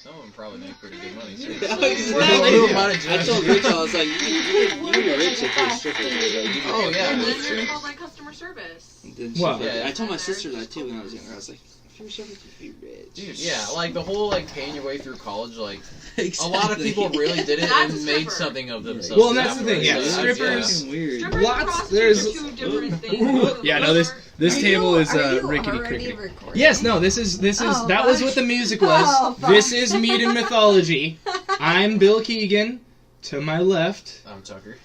Some of them probably make pretty good money, too. I told Rachel, I was like, you would be rich if you're a stripper. Oh, yeah. That's true. Called like customer service. Well, I told my sister that, too, when I was younger. I was like, if you're a stripper, you'd be rich. Dude, yeah, like, the whole, like, paying your way through college, like, a lot of people really did it That's and a made stripper. something of themselves. Well, and that's the thing, yeah, So, strippers... Weird. Strippers and Lots, there's... prostitutes are two different things. Yeah, no, this table is rickety crickety. Yes, no, this is that was what the music was. Oh, fuck. This is Mead and Mythology. I'm Bill Keegan. To my left, I'm Tucker.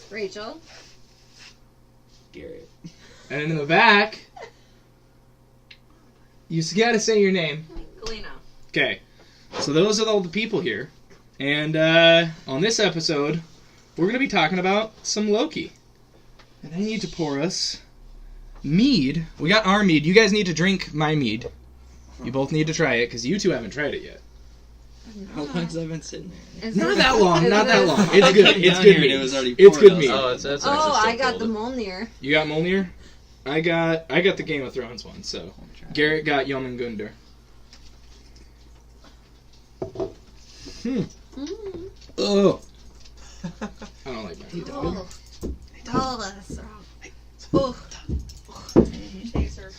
Rachel. Garrett. and in the back, you gotta say your name. Galena. Okay, so those are all the people here, and on this episode, we're gonna be talking about some Loki. And I need to pour us mead. We got our mead. You guys need to drink my mead. You both need to try it, because you two haven't tried it yet. How long has that been sitting there? Not that long. It's good. It's good mead. It was already It's poured good mead. Oh, that's I got the Mjolnir. You got Mjolnir? I got the Game of Thrones one, so. Garrett got Jormungandr. Oh. I don't like that. Oh. That's wrong. Oh. Chaser.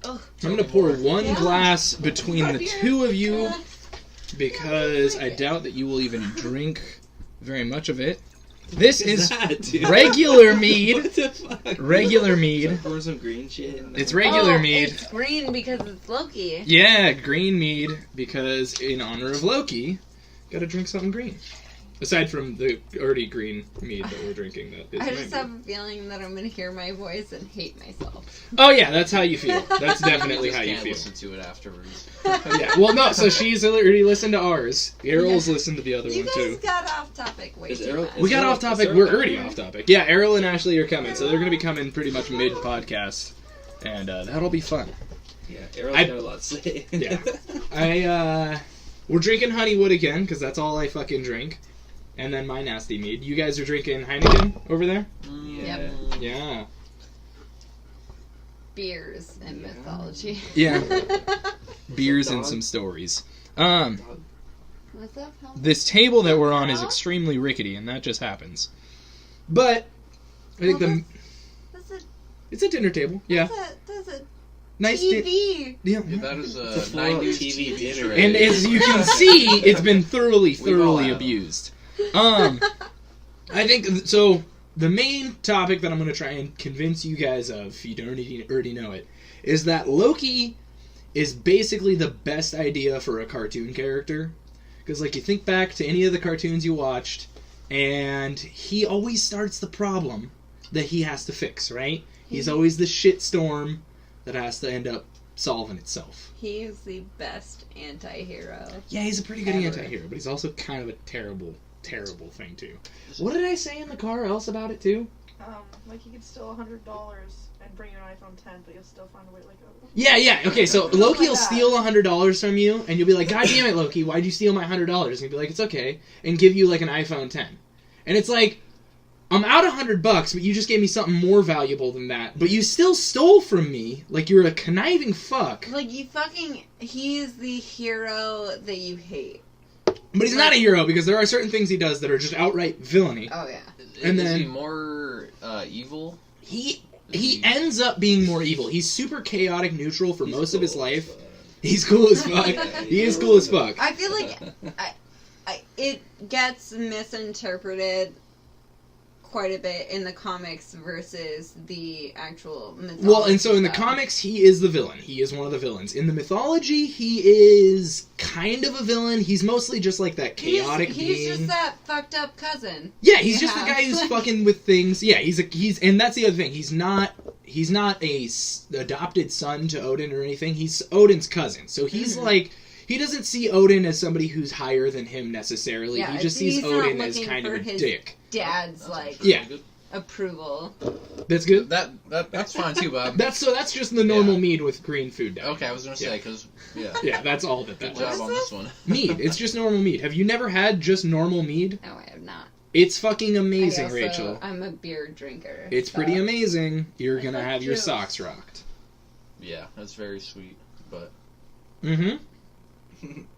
Oh. I'm gonna pour one Yeah. glass between the two of you because I doubt that you will even drink very much of it. This is regular mead. What the fuck? Regular mead. Pour some green shit. It's regular mead. It's green because it's Loki. Yeah, green mead because in honor of Loki, gotta drink something green. Aside from the already green mead that we're drinking, that is I my just mead. have a feeling that I'm gonna hear my voice and hate myself. Oh yeah, that's how you feel. That's definitely how you can't feel. listen to it afterwards. Yeah. Well, no. So she's already listened to ours. Errol's listened to the other You one guys too. got off topic way Is too Errol- much. We got Errol- off topic. is We're Errol already coming? off topic. Yeah, Errol and Ashley are coming, so they're going to be coming pretty much mid podcast, and that'll be fun. Yeah, Errol's I- got a lot to say. Yeah. We're drinking Honeywood again because that's all I fucking drink, and then my nasty mead. You guys are drinking Heineken over there. Yep. Yeah. Beers and mythology. Yeah. Beers and some stories. What's up, Helen? This table that we're on is extremely rickety, and that just happens. But I think That's a, it's a dinner table. Yeah. that's a Nice TV. Yeah. Yeah, that is It's a a full 90s TV TV dinner. show. And as you can see, it's been thoroughly We've all had 'em. abused. I think so. The main topic that I'm going to try and convince you guys of, if you don't already know it, is that Loki is basically the best idea for a cartoon character. Because, like, you think back to any of the cartoons you watched, and he always starts the problem that he has to fix, right? He's always the shitstorm that has to end up solving itself. He is the best anti-hero. Yeah, he's a pretty good Ever. anti-hero, but he's also kind of a terrible thing, too. What did I say in the car else about it, too? Like you could steal $100 and bring your iPhone 10, but you'll still find a way to like go. Yeah, okay, so Loki like will that. steal $100 from you, and you'll be like, God damn it, Loki, why'd you steal my $100? And he'll be like, it's okay, and give you, like, an iPhone 10. And it's like, I'm out $100, but you just gave me something more valuable than that, but you still stole from me, like you're a conniving fuck. Like, he's the hero that you hate. But he's not a hero, because there are certain things he does that are just outright villainy. Oh, yeah. And is then- he more evil? He ends up being more evil. He's super chaotic neutral for most of his life. He's cool as fuck. He is cool as fuck. I feel like it gets misinterpreted quite a bit in the comics versus the actual mythology. Well, and so in the stuff. comics, he is the villain. He is one of the villains. In the mythology, he is kind of a villain. He's mostly just like that chaotic being. He's just that fucked up cousin. Yeah, he's just the Yeah. guy who's fucking with things. Yeah, he's and that's the other thing. He's not a adopted son to Odin or anything. He's Odin's cousin. So he's like, he doesn't see Odin as somebody who's higher than him necessarily. Yeah, he just he's sees not Odin as looking kind of for a his dick. Dad's like Yeah. approval. That's good. That's fine too, Bob. That's just the normal Yeah. mead with green food down. Okay, I was gonna say because Yeah, that's all that good is. job on this one. Mead. It's just normal mead. Have you never had just normal mead? No, I have not. It's fucking amazing, Rachel. I'm a beer drinker. It's so- pretty amazing. You're gonna like have your juice. socks rocked. Yeah, that's very sweet, but Mm-hmm.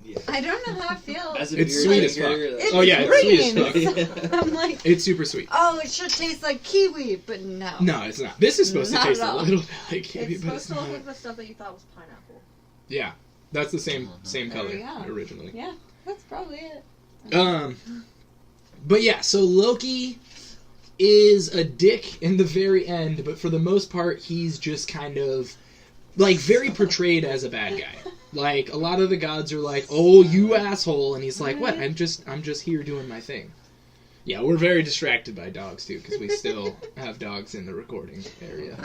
Yeah. I don't know how I feel. As a It's beer sweet as drinker, It's Oh, yeah, it's sweet as green. fuck. I'm like, It's super sweet. oh, it should taste like kiwi, but no. No, it's not. This is supposed Not to taste at a all. little bit like kiwi, It's but it's supposed to not. look like the stuff that you thought was pineapple. Yeah, that's the same There color we go. originally. Yeah, that's probably it. But yeah, so Loki is a dick in the very end, but for the most part, he's just kind of like very portrayed as a bad guy. Like a lot of the gods are like, "Oh, you asshole," and he's like, "What? I'm just here doing my thing." Yeah, we're very distracted by dogs too because we still have dogs in the recording area.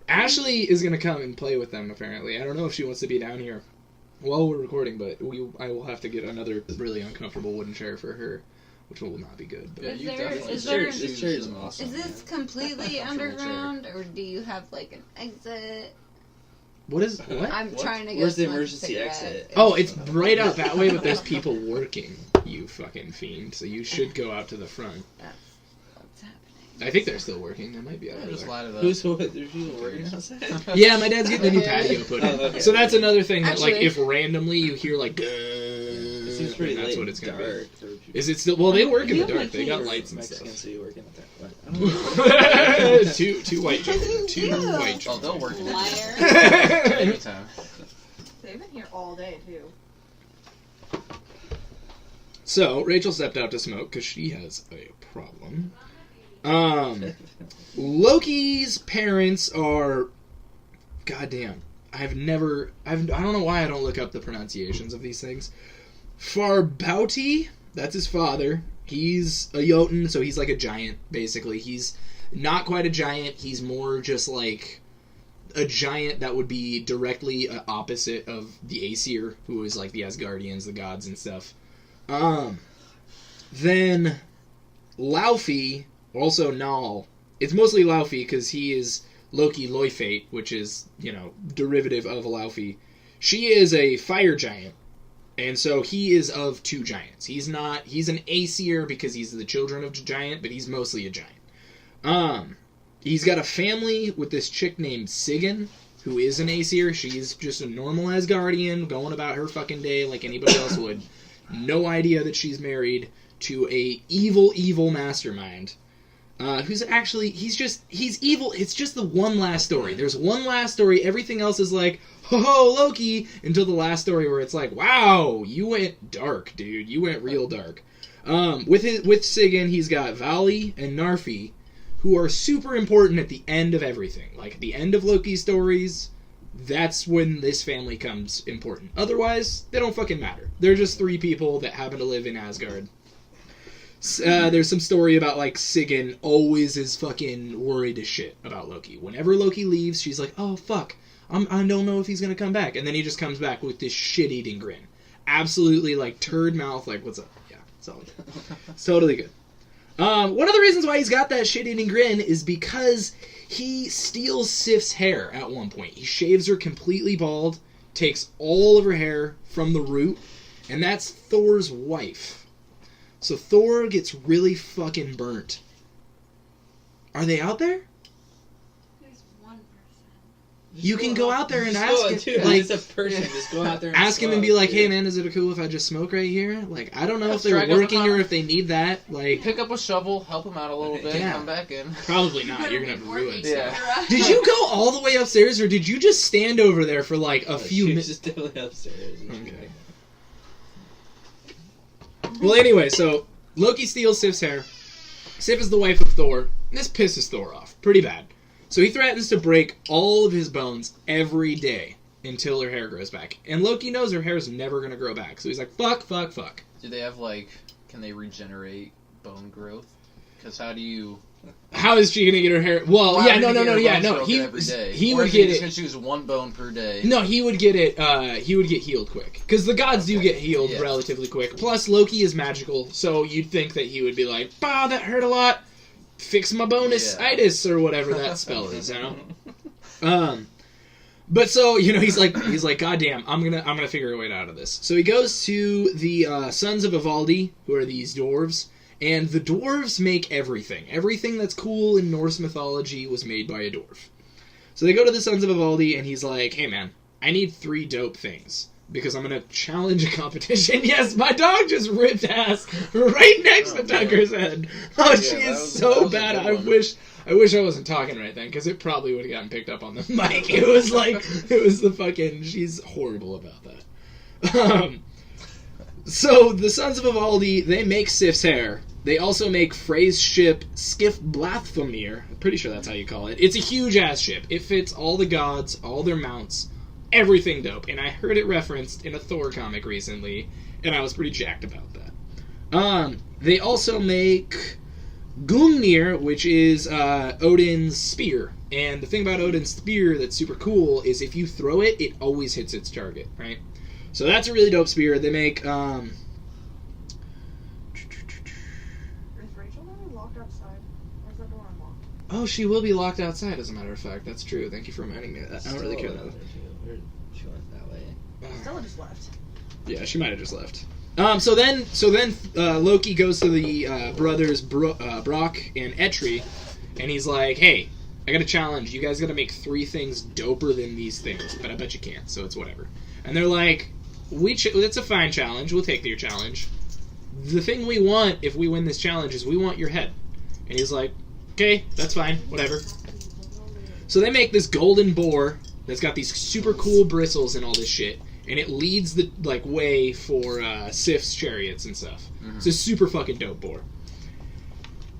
Ashley is gonna come and play with them. Apparently, I don't know if she wants to be down here while we're recording, but I will have to get another really uncomfortable wooden chair for her, which will not be good. But Yeah, Is you there- definitely is should there- choose This chair is them. awesome. Is this completely Comfortable chair. underground, or do you have like an exit? what is what? I'm What? trying to get Where's the smoke emergency cigarette. exit? Oh, it's right out that way, but there's people working, you fucking fiend. So you should go out to the front. That's what's happening. I think they're still working. They might be out Yeah, of just there. light it up. There's people working outside? Yeah, my dad's getting a new patio put in. Oh, okay. So that's another thing that, like, Actually- if randomly you hear, like, It seems pretty that's late what it's and going to dark. be. Is it still... Well, they work in You the have dark. my They got keys. lights and Mexican, stuff. so you work in the dark. I don't know. two white children. Two Yeah. white Oh, children. they'll work Liar. anytime. They've been here all day too. So, Rachel stepped out to smoke because she has a problem. Loki's parents are... Goddamn. I don't know why I don't look up the pronunciations of these things. Farbauti, that's his father. He's a Jotun, so he's like a giant, basically. He's not quite a giant. He's more just like a giant that would be directly opposite of the Aesir, who is like the Asgardians, the gods and stuff. Then Laufey, also Nal. It's mostly Laufey because he is Loki Loifate, which is, derivative of Laufey. She is a fire giant, and so he is of two giants. He's an Aesir because he's the children of a giant, but he's mostly a giant. He's got a family with this chick named Sigyn, who is an Aesir. She's just a normal Asgardian, going about her fucking day like anybody else would. No idea that she's married to a evil mastermind. Who's actually, he's evil. It's just the one last story. There's one last story. Everything else is like, ho Loki, until the last story where it's like, wow, you went dark, dude. You went real dark. With Sigyn, he's got Vali and Narfi, who are super important at the end of everything. Like, at the end of Loki's stories, that's when this family comes important. Otherwise, they don't fucking matter. They're just three people that happen to live in Asgard. There's some story about, like, Sigyn always is fucking worried as shit about Loki. Whenever Loki leaves, she's like, oh, fuck, I don't know if he's gonna come back. And then he just comes back with this shit-eating grin. Absolutely, like, turd mouth, like, what's up? Yeah, it's all good. It's totally good. One of the reasons why he's got that shit-eating grin is because he steals Sif's hair at one point. He shaves her completely bald, takes all of her hair from the root, and that's Thor's wife. So Thor gets really fucking burnt. Are they out there? There's one person. You can go out there and ask him. Dude, Like, it's a person. Just go out there and ask him and smoke, be like, dude. hey man, is it cool if I just smoke right here? Like, I don't know if Strike they're up a working or con- if they need that. Like, Pick up a shovel, help him out a little bit, Yeah. come back in. probably not. You're gonna have to ruin Yeah. stuff. Did you go all the way upstairs or did you just stand over there for like a few She was minutes? just definitely upstairs. Okay. Well, anyway, so Loki steals Sif's hair. Sif is the wife of Thor. And this pisses Thor off pretty bad. So he threatens to break all of his bones every day until her hair grows back. And Loki knows her hair is never going to grow back. So he's like, fuck. Do they have, can they regenerate bone growth? Because how do you... How is she going to get her hair? Well, How yeah, do you no. get her Yeah, bones no. broken every day? He Or would is get just it. going to choose one bone per day? No, he would get it. He would get healed quick because the gods do get healed Yeah. relatively quick. Plus, Loki is magical, so you'd think that he would be like, "Bah, that hurt a lot. Fix my bonus-itis or whatever that spell is." But so he's like, "Goddamn, I'm gonna figure a way out of this." So he goes to the Sons of Ivaldi, who are these dwarves. And the dwarves make everything. Everything that's cool in Norse mythology was made by a dwarf. So they go to the Sons of Ivaldi, and he's like, hey man, I need 3 dope things. because I'm going to challenge a competition. Yes, my dog just ripped ass right next to Tucker's head. Oh, yeah, she is so bad. I wish I wasn't talking right then, because it probably would have gotten picked up on the mic. It was the fucking, she's horrible about that. So, the Sons of Vivaldi, they make Sif's hair. They also make Frey's ship Skiff Blathfamir. I'm pretty sure that's how you call it. It's a huge-ass ship. It fits all the gods, all their mounts, everything dope. And I heard it referenced in a Thor comic recently, and I was pretty jacked about that. They also make Gungnir, which is Odin's spear. And the thing about Odin's spear that's super cool is if you throw it, it always hits its target, right? So that's a really dope spear. They make... Is Rachel going to be locked outside? Or is that door unlocked? Oh, she will be locked outside, as a matter of fact. That's true. Thank you for reminding me of that. I don't really care though. She went that way. Stella just left. Yeah, she might have just left. So then Loki goes to the brothers Brock and Eitri, and he's like, "Hey, I got a challenge. You guys got to make 3 things doper than these things, but I bet you can't. So it's whatever." And they're like, "It's a fine challenge. We'll take your challenge. The thing we want if we win this challenge is we want your head." And he's like, "Okay, that's fine. Whatever." So they make this golden boar that's got these super cool bristles and all this shit. And it leads the way for Sif's chariots and stuff. Mm-hmm. It's a super fucking dope boar.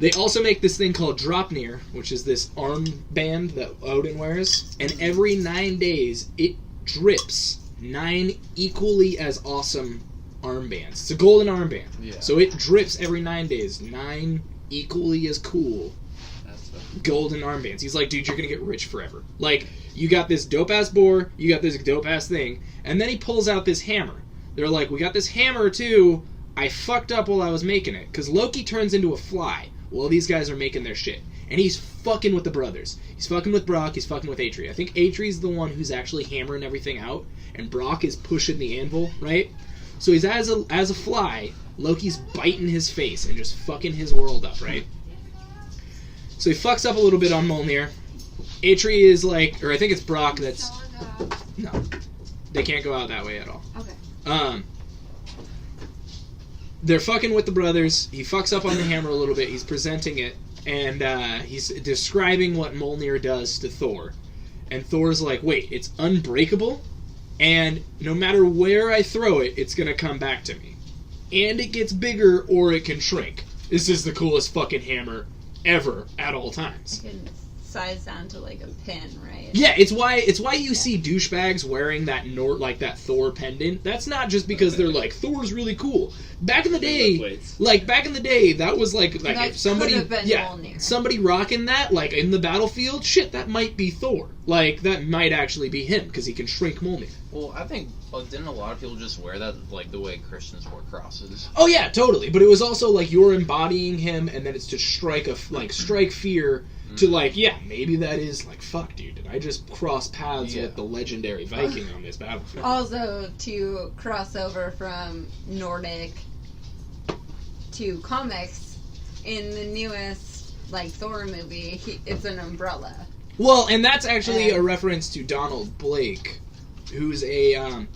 They also make this thing called Dropnir, which is this armband that Odin wears. And every 9 days, it drips 9 equally as awesome armbands. It's a golden armband. Yeah. So it drips every 9 days. 9 equally as cool golden armbands. He's like, dude, you're gonna get rich forever. Like, you got this dope-ass boar, you got this dope-ass thing, and then he pulls out this hammer. They're like, we got this hammer, too. I fucked up while I was making it, because Loki turns into a fly while these guys are making their shit. And he's fucking with the brothers. He's fucking with Brock, he's fucking with Eitri. I think Eitri's the one who's actually hammering everything out, and Brock is pushing the anvil, right? So he's as a fly, Loki's biting his face and just fucking his world up, right? So he fucks up a little bit on Mjolnir. Eitri is like, or I think it's Brock that's... No. They can't go out that way at all. Okay. They're fucking with the brothers. He fucks up on the hammer a little bit. He's presenting it. And he's describing what Mjolnir does to Thor. And Thor's like, wait, it's unbreakable? And no matter where I throw it, it's gonna come back to me. And it gets bigger or it can shrink. This is the coolest fucking hammer ever at all times. It can size down to like a pin, right? Yeah, it's why you see douchebags wearing that that Thor pendant. That's not just because they're like, Thor's really cool. Back in the day, that was like if somebody rocking that like in the battlefield, shit, that might be Thor. Like that might actually be him because he can shrink Mjolnir. Well, I think didn't a lot of people just wear that like the way Christians wore crosses? Oh yeah, totally. But it was also like you're embodying him, and then it's to strike fear. To like, yeah, maybe that is like, fuck, dude, did I just cross paths with the legendary Viking on this battlefield? Also, to cross over from Nordic to comics, in the newest like Thor movie, it's an umbrella. Well, and that's actually a reference to Donald Blake, who's so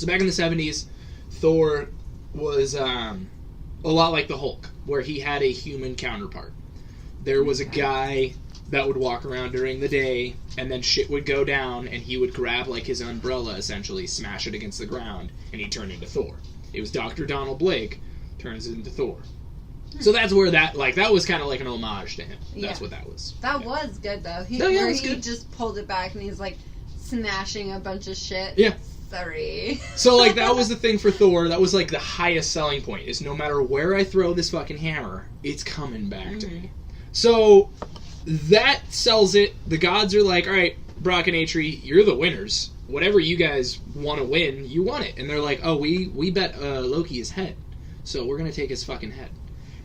back in the 70s, Thor was a lot like the Hulk, where he had a human counterpart. There was a guy that would walk around during the day, and then shit would go down, and he would grab like his umbrella, essentially, smash it against the ground, and he'd turn into Thor. It was Dr. Donald Blake turns into Thor. So that's where that was kind of like an homage to him. That's what that was. That was good, though. He just pulled it back, and he's like smashing a bunch of shit. Yeah. Sorry. So, like, that was the thing for Thor. That was, like, the highest selling point, is no matter where I throw this fucking hammer, it's coming back to me. So, that sells it. The gods are like, alright, Brock and Eitri, you're the winners. Whatever you guys want to win, you want it. And they're like, oh, we bet Loki his head. So we're going to take his fucking head.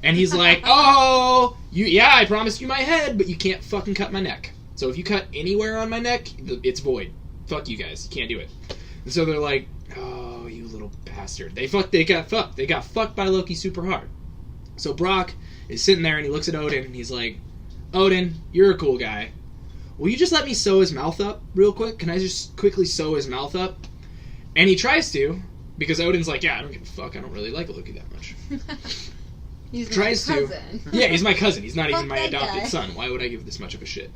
And he's like, oh, I promised you my head, but you can't fucking cut my neck. So if you cut anywhere on my neck, it's void. Fuck you guys. You can't do it. And so they're like, oh, you little bastard. They got fucked. They got fucked by Loki super hard. So Brock is sitting there and he looks at Odin and he's like, Odin, you're a cool guy. Will you just let me sew his mouth up real quick? Can I just quickly sew his mouth up? And he tries to, because Odin's like, yeah, I don't give a fuck. I don't really like Loki that much. He's Tries my to. cousin. Yeah, he's my cousin. He's not even Fuck my that adopted guy. son. Why would I give this much of a shit?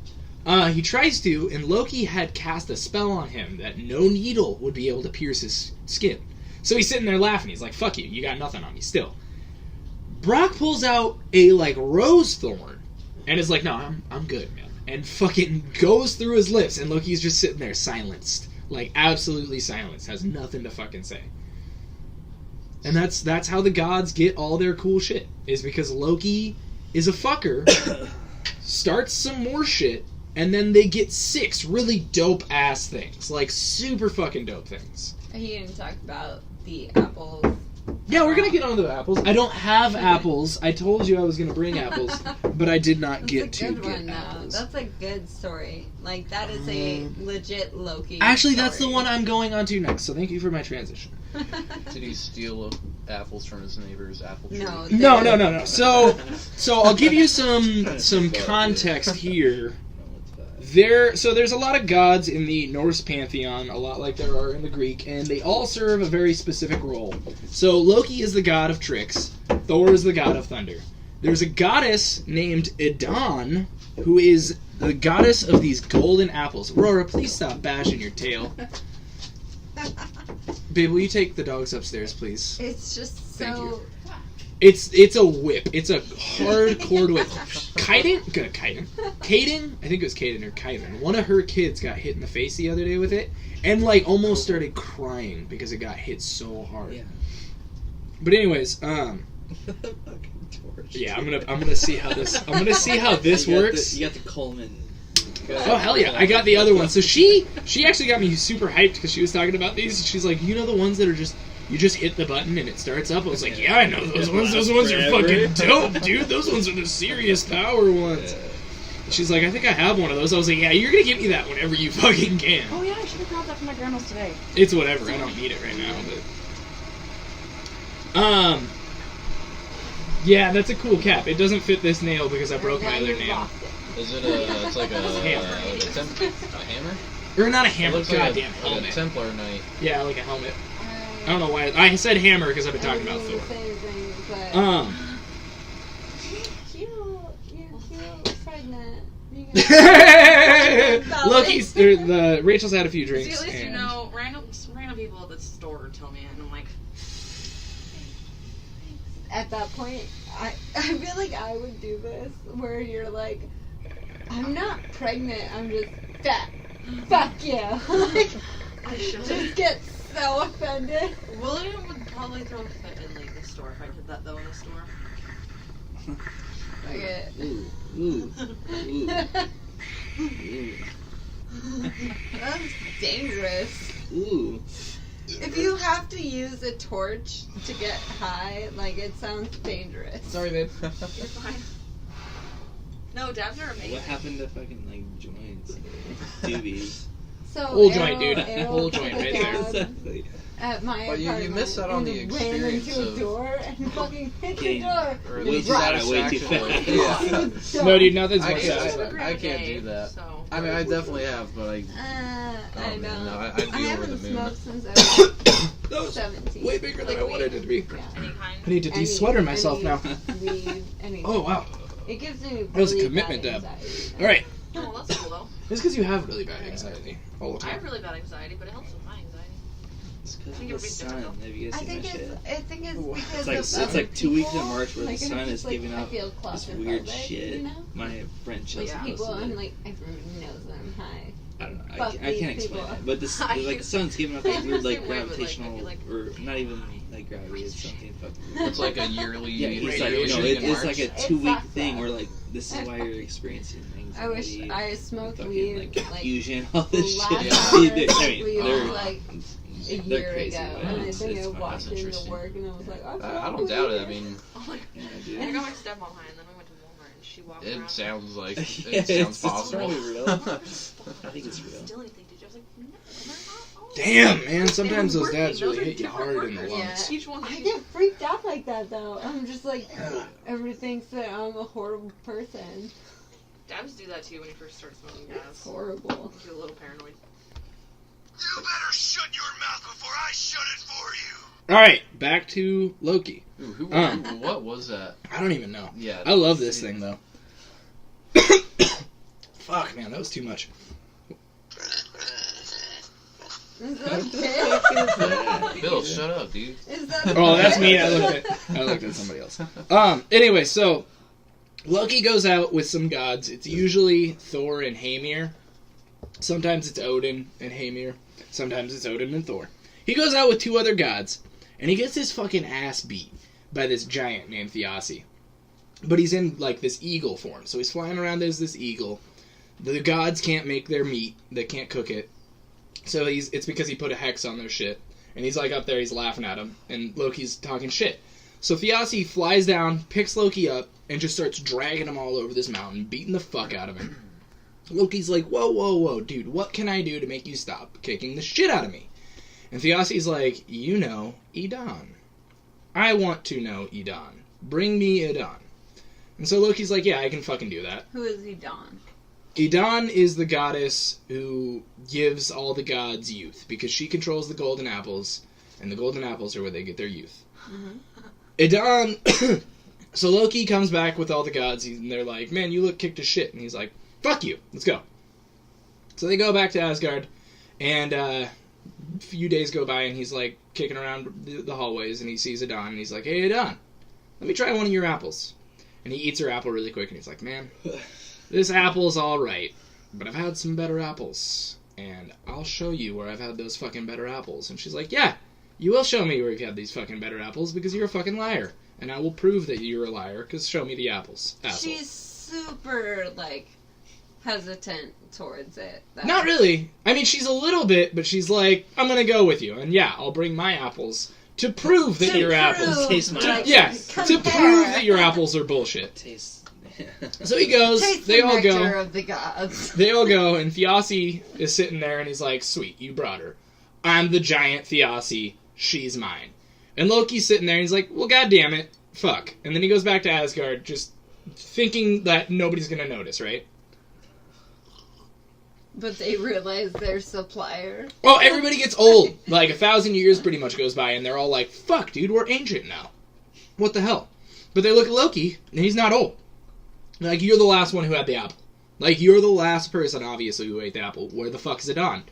He tries to, and Loki had cast a spell on him that no needle would be able to pierce his skin. So he's sitting there laughing. He's like, fuck you. You got nothing on me still. Brock pulls out a, like, rose thorn and is like, no, I'm good, man. And fucking goes through his lips, and Loki's just sitting there silenced. Like, absolutely silenced. Has nothing to fucking say. And that's how the gods get all their cool shit. Is because Loki is a fucker, starts some more shit, and then they get 6 really dope-ass things. Like, super fucking dope things. He didn't talk about the apples. Yeah, we're gonna get on to the apples. I don't have apples. I told you I was gonna bring apples, but I did not get That's to a good get one, though. apples. That's a good story. Like, that is a legit Loki Actually, that's the story. one I'm going on to next, so thank you for my transition. Did he steal apples from his neighbor's apple tree? No. No. So I'll give you some context here. There's a lot of gods in the Norse pantheon, a lot like there are in the Greek, and they all serve a very specific role. So Loki is the god of tricks, Thor is the god of thunder. There's a goddess named Idun, who is the goddess of these golden apples. Aurora, please stop bashing your tail. Babe, will you take the dogs upstairs, please? It's just Thank so... you. It's a whip. It's a hardcore whip. Kaiden? I think it was Kaiden or Kaiden. One of her kids got hit in the face the other day with it, and like almost started crying because it got hit so hard. Yeah. But anyways, yeah, I'm gonna see how this works. You got the Coleman. Oh hell yeah! I got the other one. So she actually got me super hyped because she was talking about these. She's like, you know the ones that are just. You just hit the button and it starts up. I was like, yeah, I know those ones. Those ones are fucking dope, dude. Those ones are the serious power ones. She's like, I think I have one of those. I was like, yeah, you're gonna get me that whenever you fucking can. Oh yeah, I should have grabbed that from my grandma's today. It's whatever. I don't need it right now, but yeah, that's a cool cap. It doesn't fit this nail because I broke my other nail. Is it a? It's like a hammer. A hammer? Or not a It hammer. looks like Goddamn a helmet. Templar knight. Yeah, like a helmet. I don't know why. I said hammer because I've been talking about Thor. Cute, pregnant. Loki's Rachel's had a few drinks. See, at least you and know, random people at the store tell me, and I'm like, At that point, I feel like I would do this, where you're like, I'm not pregnant, I'm just fat. Fuck yeah. Like, I should. just get so offended. William would probably throw a fit in like the store if I did that though in the store. Okay. Ooh. That's dangerous. Ooh. If you have to use a torch to get high, like, it sounds dangerous. Sorry, babe. You're fine. No, dabs are amazing. What happened to fucking like joints? Doobies. So Whole joint, dude. Arrow Whole took joint a right there. dab Exactly. At my Well, you apartment missed out on and the ran experience into a of- door and fucking hit the Getting door. Or Way the too fast, way too satisfaction fast. of- Yeah. No, dude, nothing's I more can't- satisfying. I can't do that. So. I mean, I definitely have, but I man, don't. no, I'd be over haven't the moon. smoked since I was That was 17. way bigger than I wanted it to be. Yeah. Any kind. I need to de-sweater myself now. Weed, anything. Oh, wow. It gives me really That was a commitment bad dab. anxiety. All right. Oh, well, that's cool though. It's because you have really bad anxiety all the I have time. really bad anxiety, but it helps with my anxiety. It's because I think of the everybody's sun. different, Have you I guys seen think that it's. shit? I think it's because It's like of it's other like 2 weeks in people. March where Like, the I'm sun just is like, giving I off feel this weird claustrophobic, shit. You know? My friend Chelsea Yeah. People posted and it. like everyone knows that I'm high. I don't know. Fuck I these can't explain people. it. But this, I like, the used- sun's giving off I this feel weird, the like, same way, but, like, I gravitational, feel like- or not even, like, gravity, it's something fucking It's like a yearly Yeah, he's like, radiation no, in it's March. like a It 2-week sucks, thing though. where, like, this is why you're experiencing I wish anxiety. I smoked fucking, weed like, like confusion, all this last shit. Yeah. time I I mean, smoked weed they're, was like a they're year crazy, ago, man. and I It's think I fun. walked That's into interesting. work and I was like, I don't doubt it. I mean, Oh my god. Yeah, I dude. got my stepmom high, and then we went to Walmart, and she walked around. it sounds like Yeah, it sounds it's possible. probably real. I think it's real. Still anything, did you? I was like, no, they're not. Oh. Damn, man. Sometimes They were those dabs working. really Those are hit you different hard in the workers. lungs. Yeah. Each one. I get freaked out like that though. I'm just like, everybody thinks that I'm a horrible person. Dabs do that too when you first start smoking It's gas. horrible. You feel a little paranoid. You better shut your mouth before I shut it for you. All right, back to Loki. Ooh, what was that? I don't even know. Yeah. I love this thing though. Fuck, man, that was too much. Is that okay? Bill, shut up, dude. Is that Oh, that's okay? me. I looked at somebody else. Anyway, so Loki goes out with some gods. It's usually Thor and Heimir. Sometimes it's Odin and Heimir. Sometimes it's Odin and Thor. He goes out with 2 other gods, and he gets his fucking ass beat by this giant named Thiassi. But he's in, like, this eagle form. So he's flying around as this eagle. The gods can't make their meat. They can't cook it. So it's because he put a hex on their shit. And he's, like, up there, he's laughing at him. And Loki's talking shit. So Thiassi flies down, picks Loki up, and just starts dragging him all over this mountain, beating the fuck out of him. Loki's like, whoa, dude, what can I do to make you stop kicking the shit out of me? And Thiassi's like, you know, Idun. I want to know Idun. Bring me Idun. And so Loki's like, yeah, I can fucking do that. Who is Idun? Idun is the goddess who gives all the gods youth, because she controls the golden apples, and the golden apples are where they get their youth. Mm-hmm. Idun... So Loki comes back with all the gods, and they're like, man, you look kicked to shit. And he's like, fuck you, let's go. So they go back to Asgard, and a few days go by, and he's like kicking around the hallways, and he sees Idun, and he's like, hey, Idun, let me try one of your apples. And he eats her apple really quick, and he's like, man, this apple's alright, but I've had some better apples, and I'll show you where I've had those fucking better apples. And she's like, yeah, you will show me where you've had these fucking better apples, because you're a fucking liar. And I will prove that you're a liar, because show me the apples, asshole. She's super, like, hesitant towards it. Not really. I mean, she's a little bit, but she's like, I'm gonna go with you. And yeah, I'll bring my apples to prove that your apples... Taste my apples. Yeah, compare. to prove that your apples are bullshit. Taste. So he goes, Taste they the all nectar go, of the gods. they all go, and Thiassi is sitting there, and he's like, sweet, you brought her. I'm the giant Thiassi, she's mine. And Loki's sitting there, and he's like, well, goddammit, fuck. And then he goes back to Asgard, just thinking that nobody's gonna notice, right? But they realize their supplier. Oh, everybody gets old. Like, 1,000 years pretty much goes by, and they're all like, fuck, dude, we're ancient now. What the hell? But they look at Loki, and he's not old. Like, you're the last one who had the apple. Like, you're the last person, obviously, who ate the apple. Where the fuck is Idun?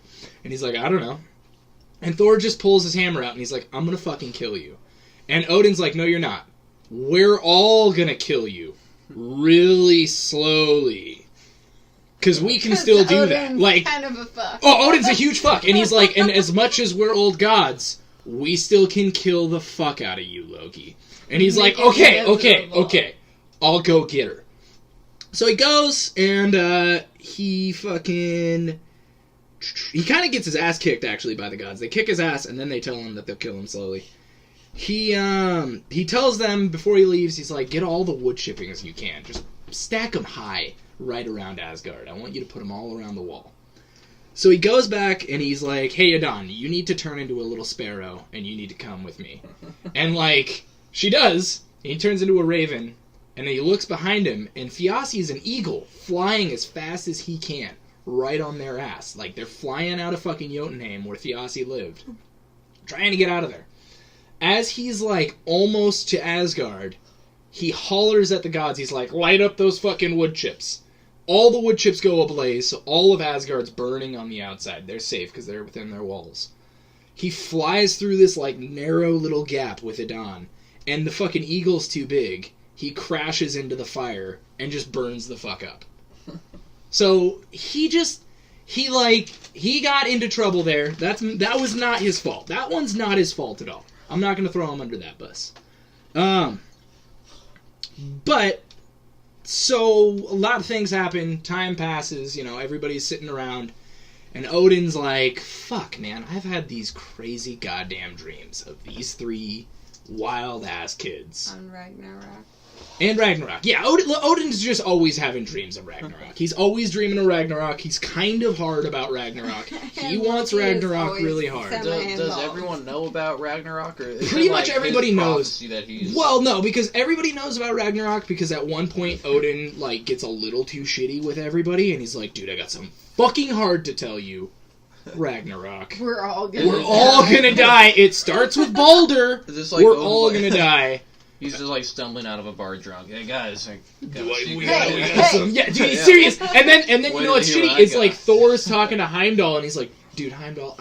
And he's like, I don't know. And Thor just pulls his hammer out, and he's like, I'm gonna fucking kill you. And Odin's like, no, you're not. We're all gonna kill you. Really slowly. Because we can still do that. Odin's Like, kind of a fuck. oh, Odin's a huge fuck. And he's like, and as much as we're old gods, we still can kill the fuck out of you, Loki. And he's like, Make it okay. miserable. I'll go get her. So he goes, and he kind of gets his ass kicked, actually, by the gods. They kick his ass, and then they tell him that they'll kill him slowly. He tells them, before he leaves, he's like, get all the wood chippings you can. Just stack them high right around Asgard. I want you to put them all around the wall. So he goes back, and he's like, hey, Idun, you need to turn into a little sparrow, and you need to come with me. And, like, she does. He turns into a raven, and then he looks behind him, and Thiassi is an eagle, flying as fast as he can, right on their ass. Like, they're flying out of fucking Jotunheim, where Thiassi lived, trying to get out of there. As he's, like, almost to Asgard, he hollers at the gods. He's like, light up those fucking wood chips. All the wood chips go ablaze, so all of Asgard's burning on the outside. They're safe, because they're within their walls. He flies through this, like, narrow little gap with Idun, and the fucking eagle's too big. He crashes into the fire and just burns the fuck up. So he got into trouble there. That was not his fault. That one's not his fault at all. I'm not going to throw him under that bus. But so a lot of things happen. Time passes. You know, everybody's sitting around, and Odin's like, "Fuck, man! I've had these crazy goddamn dreams of these 3 wild ass kids." On Ragnarok. And Ragnarok. Yeah, Odin's just always having dreams of Ragnarok. He's always dreaming of Ragnarok. He's kind of hard about Ragnarok. He wants Ragnarok really hard. Does everyone know about Ragnarok? Or is Pretty it much like everybody his knows. prophecy that he's... Well, no, because everybody knows about Ragnarok, because at one point Odin, like, gets a little too shitty with everybody, and he's like, dude, I got something fucking hard to tell you. Ragnarok. We're all gonna We're all gonna die. It starts with Baldur. Is this like We're all gonna die. He's just like stumbling out of a bar drunk. Hey guys, We Hey, got some. Yeah, dude, he's serious. And then you Wait know what's till you shitty? hear It's what I like got. Thor's talking to Heimdall, and he's like, dude, Heimdall,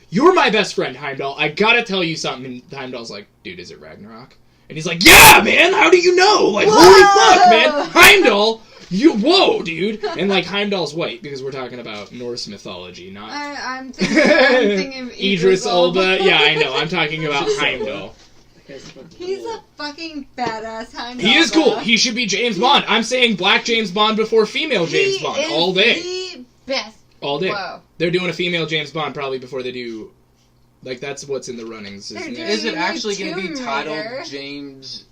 you're my best friend, Heimdall. I gotta tell you something. And Heimdall's like, dude, is it Ragnarok? And he's like, yeah, man. How do you know? Like, holy fuck, man, Heimdall. Whoa, dude. And like Heimdall's white because we're talking about Norse mythology, not I'm thinking of Idris Elba. Yeah, I know. I'm talking about Heimdall. He's a fucking badass Heimdall. He is cool. though. He should be James Bond. I'm saying black James Bond before female James He Bond is all day. The best. All day. Whoa. They're doing a female James Bond probably before they do. Like, that's what's in the runnings. They're Isn't doing- it? Is it actually going to be Tomb titled Raider. James?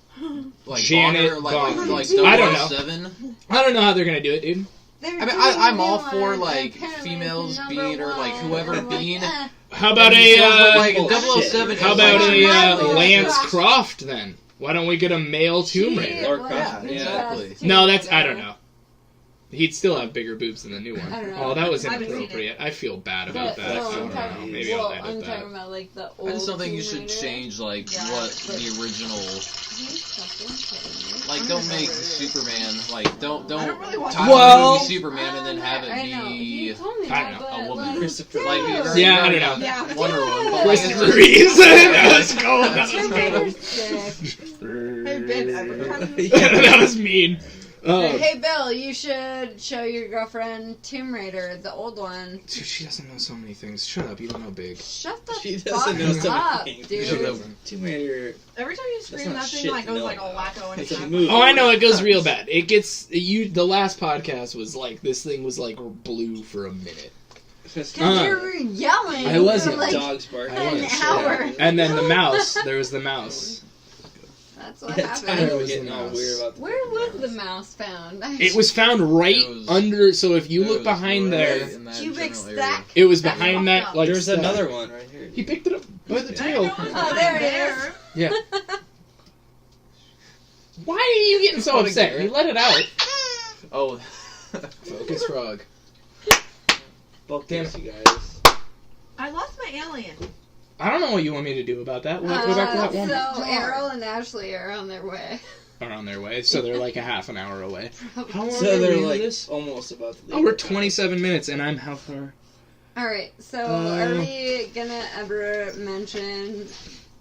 Like Janet Bonner, Bond. like I don't know. 007? I don't know how they're gonna do it, dude. They're I mean, doing I'm a all new for one, like apparently females number being or like one. whoever I'm like, being. How about like bullshit. 007? how is about like, a Lord Lance Croft. Croft then? Why don't we get a male Tomb Raider? Lord was Croft, the yeah. best Exactly. Tomb No, that's I Raider. don't know. He'd still have bigger boobs than the new one. I don't know. Oh, that was I haven't seen inappropriate. I feel bad about But, that. no, I I'm don't know. talking, Maybe I'll edit I'm that. talking about like the old I just don't think you Tomb should Raider. change like Yeah, what but- the original. Like, I'm don't gonna make cover it. Superman like don't I don't really watch title Well- the movie Superman and then have it I know. be He told me I that, don't know, but, a woman. like, Christopher like Reeve. you already- Yeah, I you don't already know. got Wonder Woman. But, like, Christopher it's just- Reeves. Let's go. That Tomb was Raider's sick. Hey, Ben, I've been trying to... that was mean. Hey Bill, you should show your girlfriend Tomb Raider, the old one. Dude, she doesn't know so many things. Shut up. You don't know big. Shut the She fuck doesn't know so up, many things. dude. Tomb Raider. Every time you scream, not that thing shit like to goes know like all about. wacko and It's a stuff. movie. Oh, I know it goes real bad. It gets you. The last podcast was like this thing was like blue for a minute, Cause you were yelling. I was for yelling. like Dogs bark. I an was, hour. and then the mouse. There was the mouse. That's what That's why happened. we're was getting the all mouse. weird about the Where was the mouse found? It was found right It was- under. So if you It look was behind right there, in that Cubic general area. stack. it was That's behind fucked that. up. Like There's stack. another one right here. He picked it up by the I tail. know, it's Oh, not there it there. is. Yeah. Why are you getting so What a upset? Garrett. You let it out. Oh, Focus, frog. Both Damn these, you guys. I lost my alien. I don't know what you want me to do about that. We'll go back to that one. So Errol and Ashley are on their way. Are on their way, so they're like a half an hour away. How long So are they're we into like this? almost about to leave. Oh, we're 27 minutes, and I'm how far? Alright, so are we gonna ever mention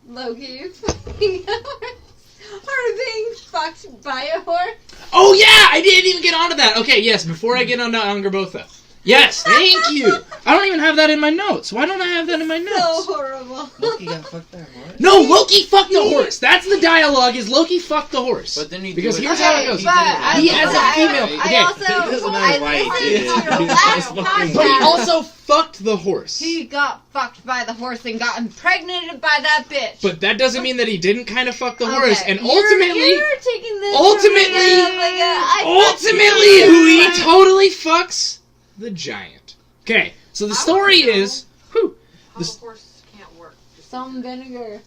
Loki fucking or being fucked by a horse? Oh yeah, I didn't even get onto that. Okay, yes. Before I get onto Angrabotha. Yes, thank you. I don't even have that in my notes. Why don't I have that in my So notes? horrible. Loki got fucked by a horse? No, Loki fucked the horse. That's the dialogue. Is Loki fucked the horse? but then he Because do it here's how it right. goes. He did it right. He has a female- I okay. also It doesn't matter I why he listened did to it. the He last was fucking- But he podcast. also fucked the horse. He got fucked by the horse and got impregnated by that bitch. But that doesn't mean that he didn't kind of fuck the horse. Okay, And ultimately, you're taking this ultimately- from like I fucked ultimately, you. who he totally fucks? The giant. Okay, so the story is, How a This- horse can't work. Some vinegar.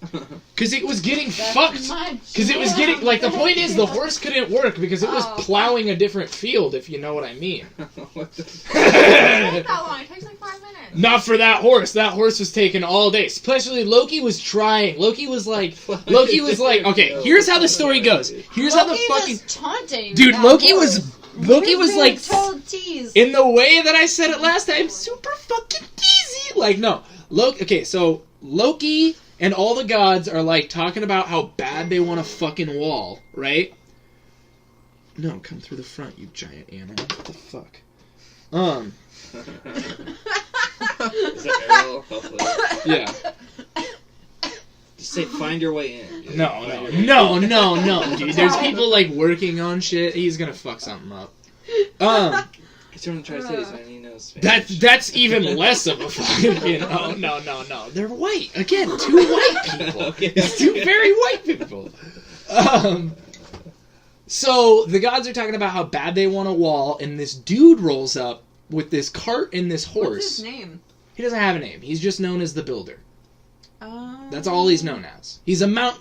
because it was getting That's fucked. my Because it was jam. getting, like, the point is the horse couldn't work because it was Oh. plowing a different field, if you know what I mean. What the It doesn't take that long. It takes like 5 minutes. Not for that horse. That horse was taking all day. Especially Loki was trying. Loki was like, okay, here's how the story goes. Here's how the Loki fucking... was taunting. Dude, that Loki horse. was We've like... been told tease. In the way that I said it last time, super fucking easy. Like, no. Loki, okay, so Loki and all the gods are, like, talking about how bad they want a fucking wall, right? No, come through the front, you giant animal. What the fuck? Is that Errol? Hopefully. Yeah. Just say find your way in. dude. No, dude. There's people, like, working on shit. He's gonna fuck something up. He's from the Tri-Cities, man. He knows Spanish. That's even less of a fucking... Oh, no. They're white. Again, two white people. Okay. Two very white people. So the gods are talking about how bad they want a wall, and this dude rolls up with this cart and this horse. What's his name? He doesn't have a name. He's just known as the Builder. That's all he's known as. He's a Mount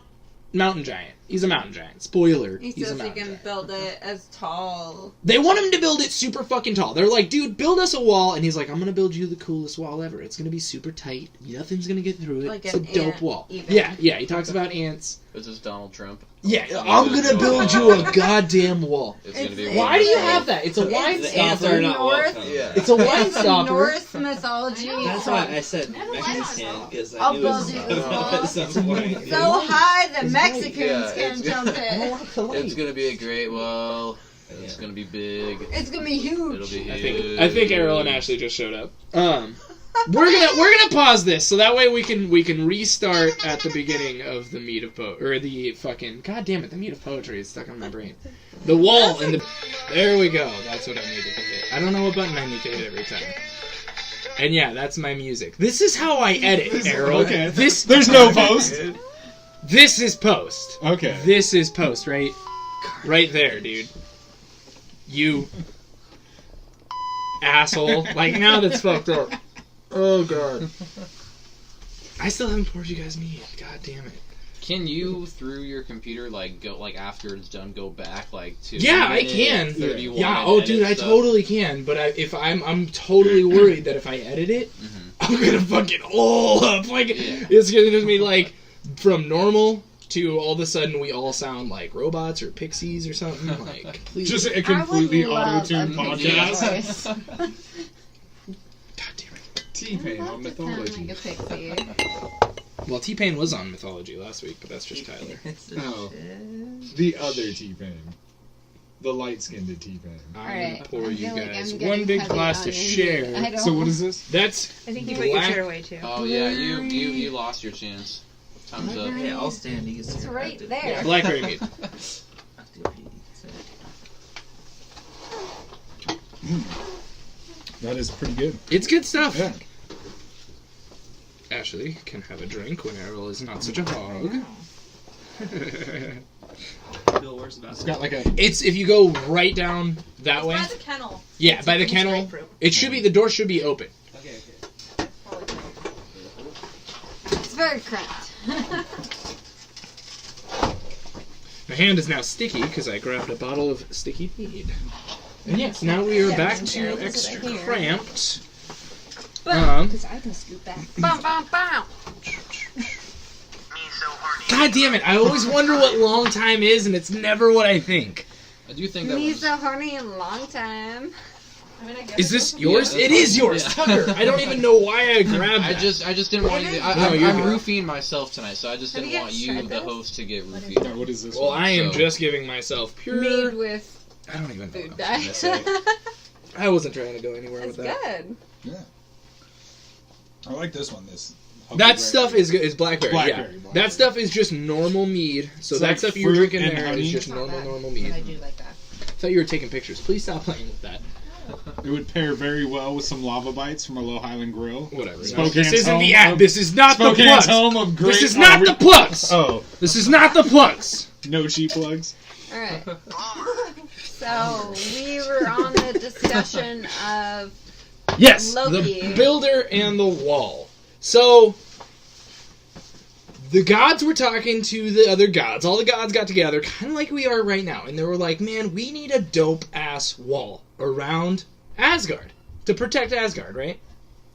mountain giant. He's a mountain giant. Spoiler. He He's a says he mountain can giant. build it as tall. They want him to build it super fucking tall. They're like, dude, build us a wall. And he's like, I'm going to build you the coolest wall ever. It's going to be super tight. Nothing's going to get through it. Like it's a an dope ant, wall. even. Yeah. He talks about ants. This is Donald Trump. Yeah, I'm going to build you a goddamn wall. It's gonna be. It's- Why do you It's- have that? It's a wine The ants are stopper. not North- welcome. Yeah. It's a wine It's a stopper. Norse mythology. That's so, why I said Never Mexican, mind. because I I'll knew it was build you the wall. at some point. so high the It's Mexicans Yeah, can it's- jump I don't it. like the light. It's gonna be a great wall. It's Yeah. gonna be big. It's gonna be huge. It'll be I huge. think Errol and Ashley just showed up. We're gonna pause this so that way we can restart at the beginning of the meat of or the fucking god damn it, the meat of poetry is stuck on my brain. The wall and the there we go. That's what I needed to hit. I don't know what button I need to hit every time. And yeah, that's my music. This is how I edit, Errol. Okay. There's no post? This is post. Okay. This is post, right there, dude. You asshole. Like, now that's fucked up. Oh, God. I still haven't poured you guys meat. God damn it. Can you, through your computer, like go like after it's done, go back like to? Yeah, I minute can. 31 Yeah, and oh, edit dude, I stuff? totally can. But I'm totally worried that if I edit it, I'm gonna fuck it all up. Like, Yeah. it's gonna just be like from normal to all of a sudden we all sound like robots or pixies or something. Like, please. Just a completely I would love auto-tuned a pixie podcast. voice. God damn it. T-Pain on Sound Mythology. like a pixie. Well, T-Pain was on Mythology last week, but that's just Tyler. Oh. The other T-Pain. The light-skinned T-Pain. I'm Alright, gonna pour I you feel like guys I'm one getting big heavy glass to on you. share. I don't- So what is this? That's I think you put your black- chair away too. Oh yeah, you lost your chance. Time's up. Blackberry. Yeah, I'll stand. You can It's sit right after. there. blackberry meat. After you sit. That is pretty good. It's good stuff. Yeah. Ashley can have a drink when Errol is not such a hog. Feel worse about It's it. got like a... It's if you go right down that way. By the kennel. Yeah, by the It's kennel. grapefruit. It should be the door should be open. Okay. It's very cramped. My hand is now sticky because I grabbed a bottle of sticky mead. And yes, now we are back to extra cramped. Because I can scoot back. Bum, bum, bum. God damn it! I always wonder what long time is, and it's never what I think. I do think that Me was. so horny in a long time. I mean, I guess Is it this goes- yours? Yeah, it is yours, yeah. Tucker. I don't even know why I grabbed I that. just didn't want you. To, No, you're I'm good. roofing myself tonight, so I just Have didn't you want guys you, tried the this? host, to get What is roofied. Yeah, what is this Well, one? I am So- just giving myself pure. Mead with I don't even know food what I was dye. gonna say. I wasn't trying to go anywhere That's with that. good. Yeah. I like this one. This. That stuff is blackberry. Blackberry, Yeah, blackberry. that stuff is just normal mead. So It's that like stuff you're fruit drinking and there is honey. just It's not normal bad, mead. But I do like that. I thought you were taking pictures. Please stop playing with that. It would pair very well with some lava bites from a Low Highland Grill. Whatever. Spokane's this isn't home the ad. of- This is not the Spokane's plugs. home of great. This is not the plugs. Oh, This is not the plugs. no cheap plugs. Alright. So, we were on the discussion of Yes, Loki. the builder and the wall. So, the gods were talking to the other gods. All the gods got together, kind of like we are right now, and they were like, man, we need a dope-ass wall around Asgard to protect Asgard, right?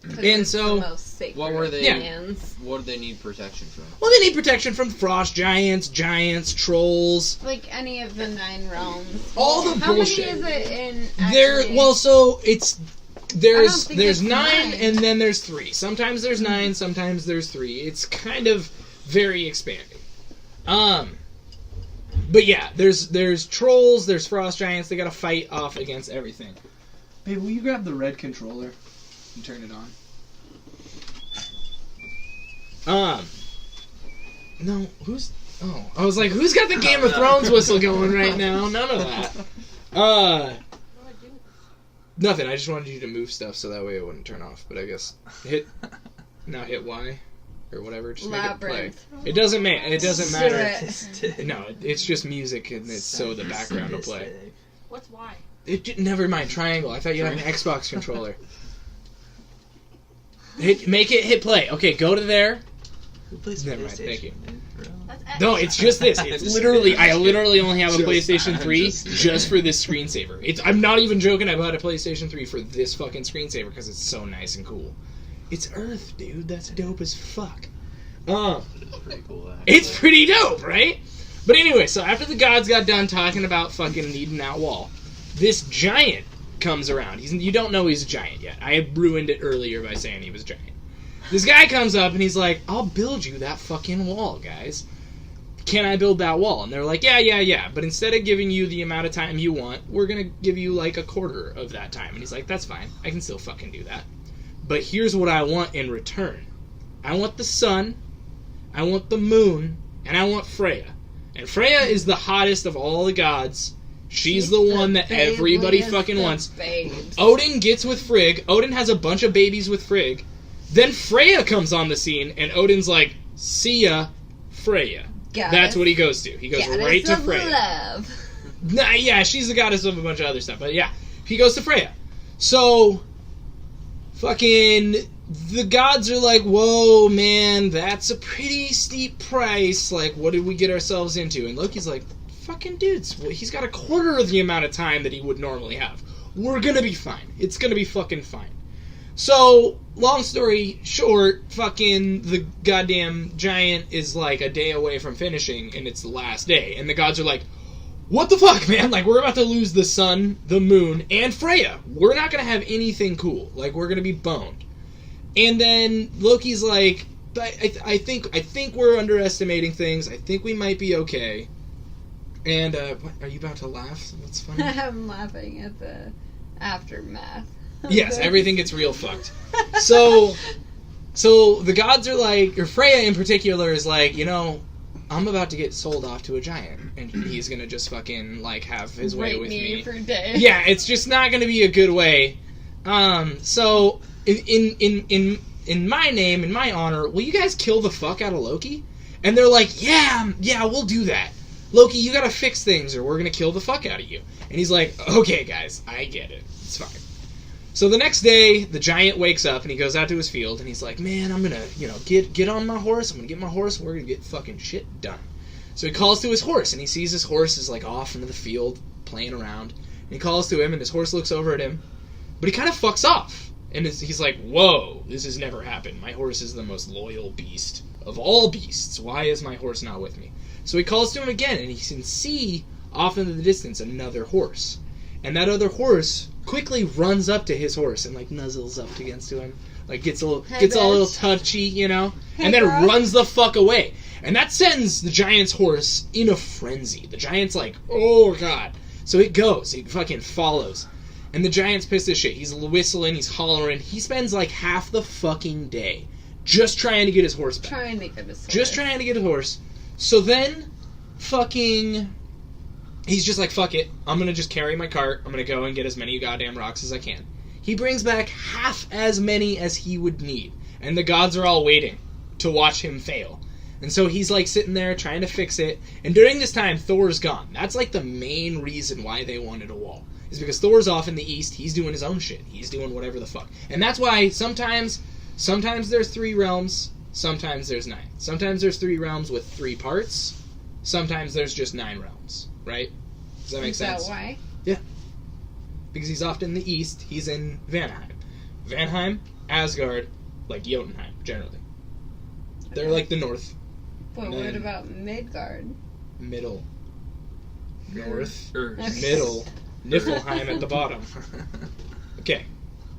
'cause And it's so- the most sacred What were they- Yeah. lands. What do they need protection from? Well, they need protection from frost giants, trolls. Like any of the 9 realms. All the How bullshit. many is it in There, actually? well, so it's there's think there's it's 9 9. and then there's 3. Sometimes there's 9, sometimes there's 3. It's kind of very expanding. But yeah, there's trolls, there's frost giants. They got to fight off against everything. Babe, will you grab the red controller and turn it on? No, who's? Oh, I was like, who's got the Game of Thrones whistle going right now? None of that. Nothing. I just wanted you to move stuff so that way it wouldn't turn off. But I guess hit Y or whatever. Just make it play. Labyrinth. It doesn't matter. It doesn't matter. it. No, it's just music and it's so the background will play. What's why? Never mind. Triangle. I thought you had an Xbox controller. Make it hit play. Okay, go to there. Who plays Never mind, thank PlayStation, you. man? Bro. That's No, it's just this. It's literally, I literally only have a Just- PlayStation 3 just- just for this screensaver. I'm not even joking. I bought a PlayStation 3 for this fucking screensaver because it's so nice and cool. It's Earth, dude. That's dope as fuck. It's pretty cool. Actually. It's pretty dope, right? But anyway, so after the gods got done talking about fucking needing that wall, this giant comes around. You don't know he's a giant yet. I had ruined it earlier by saying he was giant. This guy comes up and he's like, I'll build you that fucking wall, guys. Can I build that wall? And they're like, yeah. But instead of giving you the amount of time you want, we're going to give you like a quarter of that time. And he's like, that's fine. I can still fucking do that. But here's what I want in return. I want the sun, I want the moon, and I want Freya. And Freya is the hottest of all the gods. She's the one that everybody fucking wants. Babes. Odin gets with Frigg. Odin has a bunch of babies with Frigg. Then Freya comes on the scene, and Odin's like, see ya, Freya. That's what he goes to. He goes right to Freya. Love. Nah, yeah, she's the goddess of a bunch of other stuff, but yeah, he goes to Freya. So, fucking, the gods are like, whoa, man, that's a pretty steep price. Like, what did we get ourselves into? And Loki's like, fucking dudes, he's got a quarter of the amount of time that he would normally have. We're gonna be fine. It's gonna be fucking fine. So, long story short, fucking the goddamn giant is like a day away from finishing, and it's the last day. And the gods are like, what the fuck, man? Like, we're about to lose the sun, the moon, and Freya. We're not gonna have anything cool. Like, we're gonna be boned. And then Loki's like, I think we're underestimating things. I think we might be okay. And, what, are you about to laugh? That's funny. I'm laughing at the aftermath. Yes, everything gets real fucked. So the gods are like, or Freya in particular is like, you know, I'm about to get sold off to a giant, and he's gonna just fucking like have his way with me. For days. Yeah, it's just not gonna be a good way. So in my name, in my honor, will you guys kill the fuck out of Loki? And they're like, yeah, we'll do that. Loki, you gotta fix things, or we're gonna kill the fuck out of you. And he's like, okay, guys, I get it. It's fine. So the next day, the giant wakes up and he goes out to his field and he's like, man, I'm gonna, get on my horse. I'm gonna get my horse and we're gonna get fucking shit done. So he calls to his horse and he sees his horse is like off into the field playing around. And he calls to him and his horse looks over at him, but he kind of fucks off. And he's like, whoa, this has never happened. My horse is the most loyal beast of all beasts. Why is my horse not with me? So he calls to him again and he can see off into the distance another horse. And that other horse quickly runs up to his horse and like nuzzles up against to him, like gets all a little touchy, and then runs the fuck away. And that sends the giant's horse in a frenzy. The giant's like, oh god. So it goes, he fucking follows. And the giant's pissed as shit. He's whistling, he's hollering. He spends like half the fucking day just trying to get his horse back. Just trying to get his horse. So then, fucking, he's just like, fuck it. I'm gonna just carry my cart. I'm gonna go and get as many goddamn rocks as I can. He brings back half as many as he would need. And the gods are all waiting to watch him fail. And so he's like sitting there trying to fix it. And during this time, Thor's gone. That's like the main reason why they wanted a wall. Is because Thor's off in the east. He's doing his own shit. He's doing whatever the fuck. And that's why sometimes there's 3 realms. Sometimes there's 9. Sometimes there's 3 realms with 3 parts. Sometimes there's just 9 realms. Right? Does that make sense? Is that why? Yeah. Because he's off in the east. He's in Vanheim. Vanheim, Asgard, like Jotunheim, generally. They're like the north. But what about Midgard? Middle. North. Earth. Middle. Niflheim at the bottom. Okay.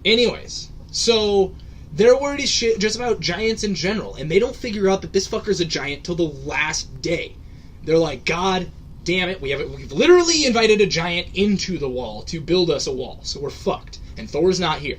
Anyways. So, they're worried as shit just about giants in general. And they don't figure out that this fucker's a giant till the last day. They're like, God damn it, we've literally invited a giant into the wall to build us a wall, so we're fucked. And Thor's not here.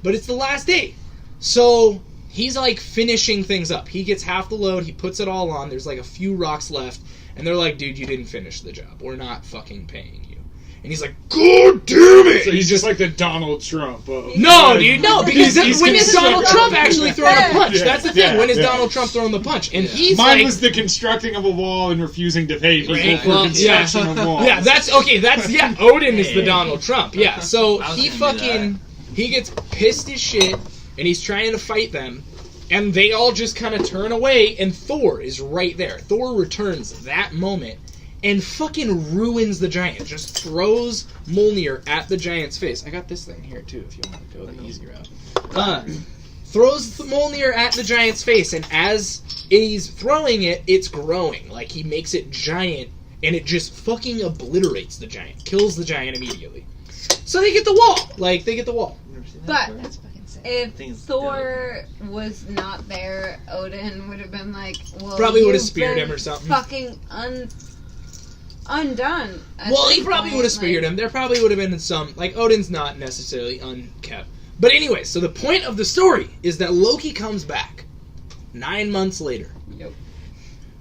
But it's the last day. So, he's like finishing things up. He gets half the load, he puts it all on, there's like a few rocks left, and they're like, dude, you didn't finish the job. We're not fucking paying you. And he's like, God damn it! So he's just like the Donald Trump of... No, dude, no, because when is Donald Trump actually throwing a punch? Yeah, that's the thing, when is Donald Trump throwing the punch? And he's Mine was the constructing of a wall and refusing to pay people for construction of walls. Yeah, Odin is the Donald Trump, yeah. So he gets pissed as shit, and he's trying to fight them, And they all just kind of turn away, and Thor is right there. Thor returns that moment and fucking ruins the giant. Just throws Mjolnir at the giant's face. I got this thing here, too, if you want to go the easy route. Throws the Mjolnir at the giant's face, and as he's throwing it, it's growing. Like, he makes it giant, and it just fucking obliterates the giant. Kills the giant immediately. So they get the wall. Like, they get the wall. But if Thor was not there, Odin would have been like, well, probably would have speared him or something. Fucking undone. Well, he probably would have speared him. There probably would have been some, like, Odin's not necessarily unkept. But anyway, so the point of the story is that Loki comes back 9 months later. Yep.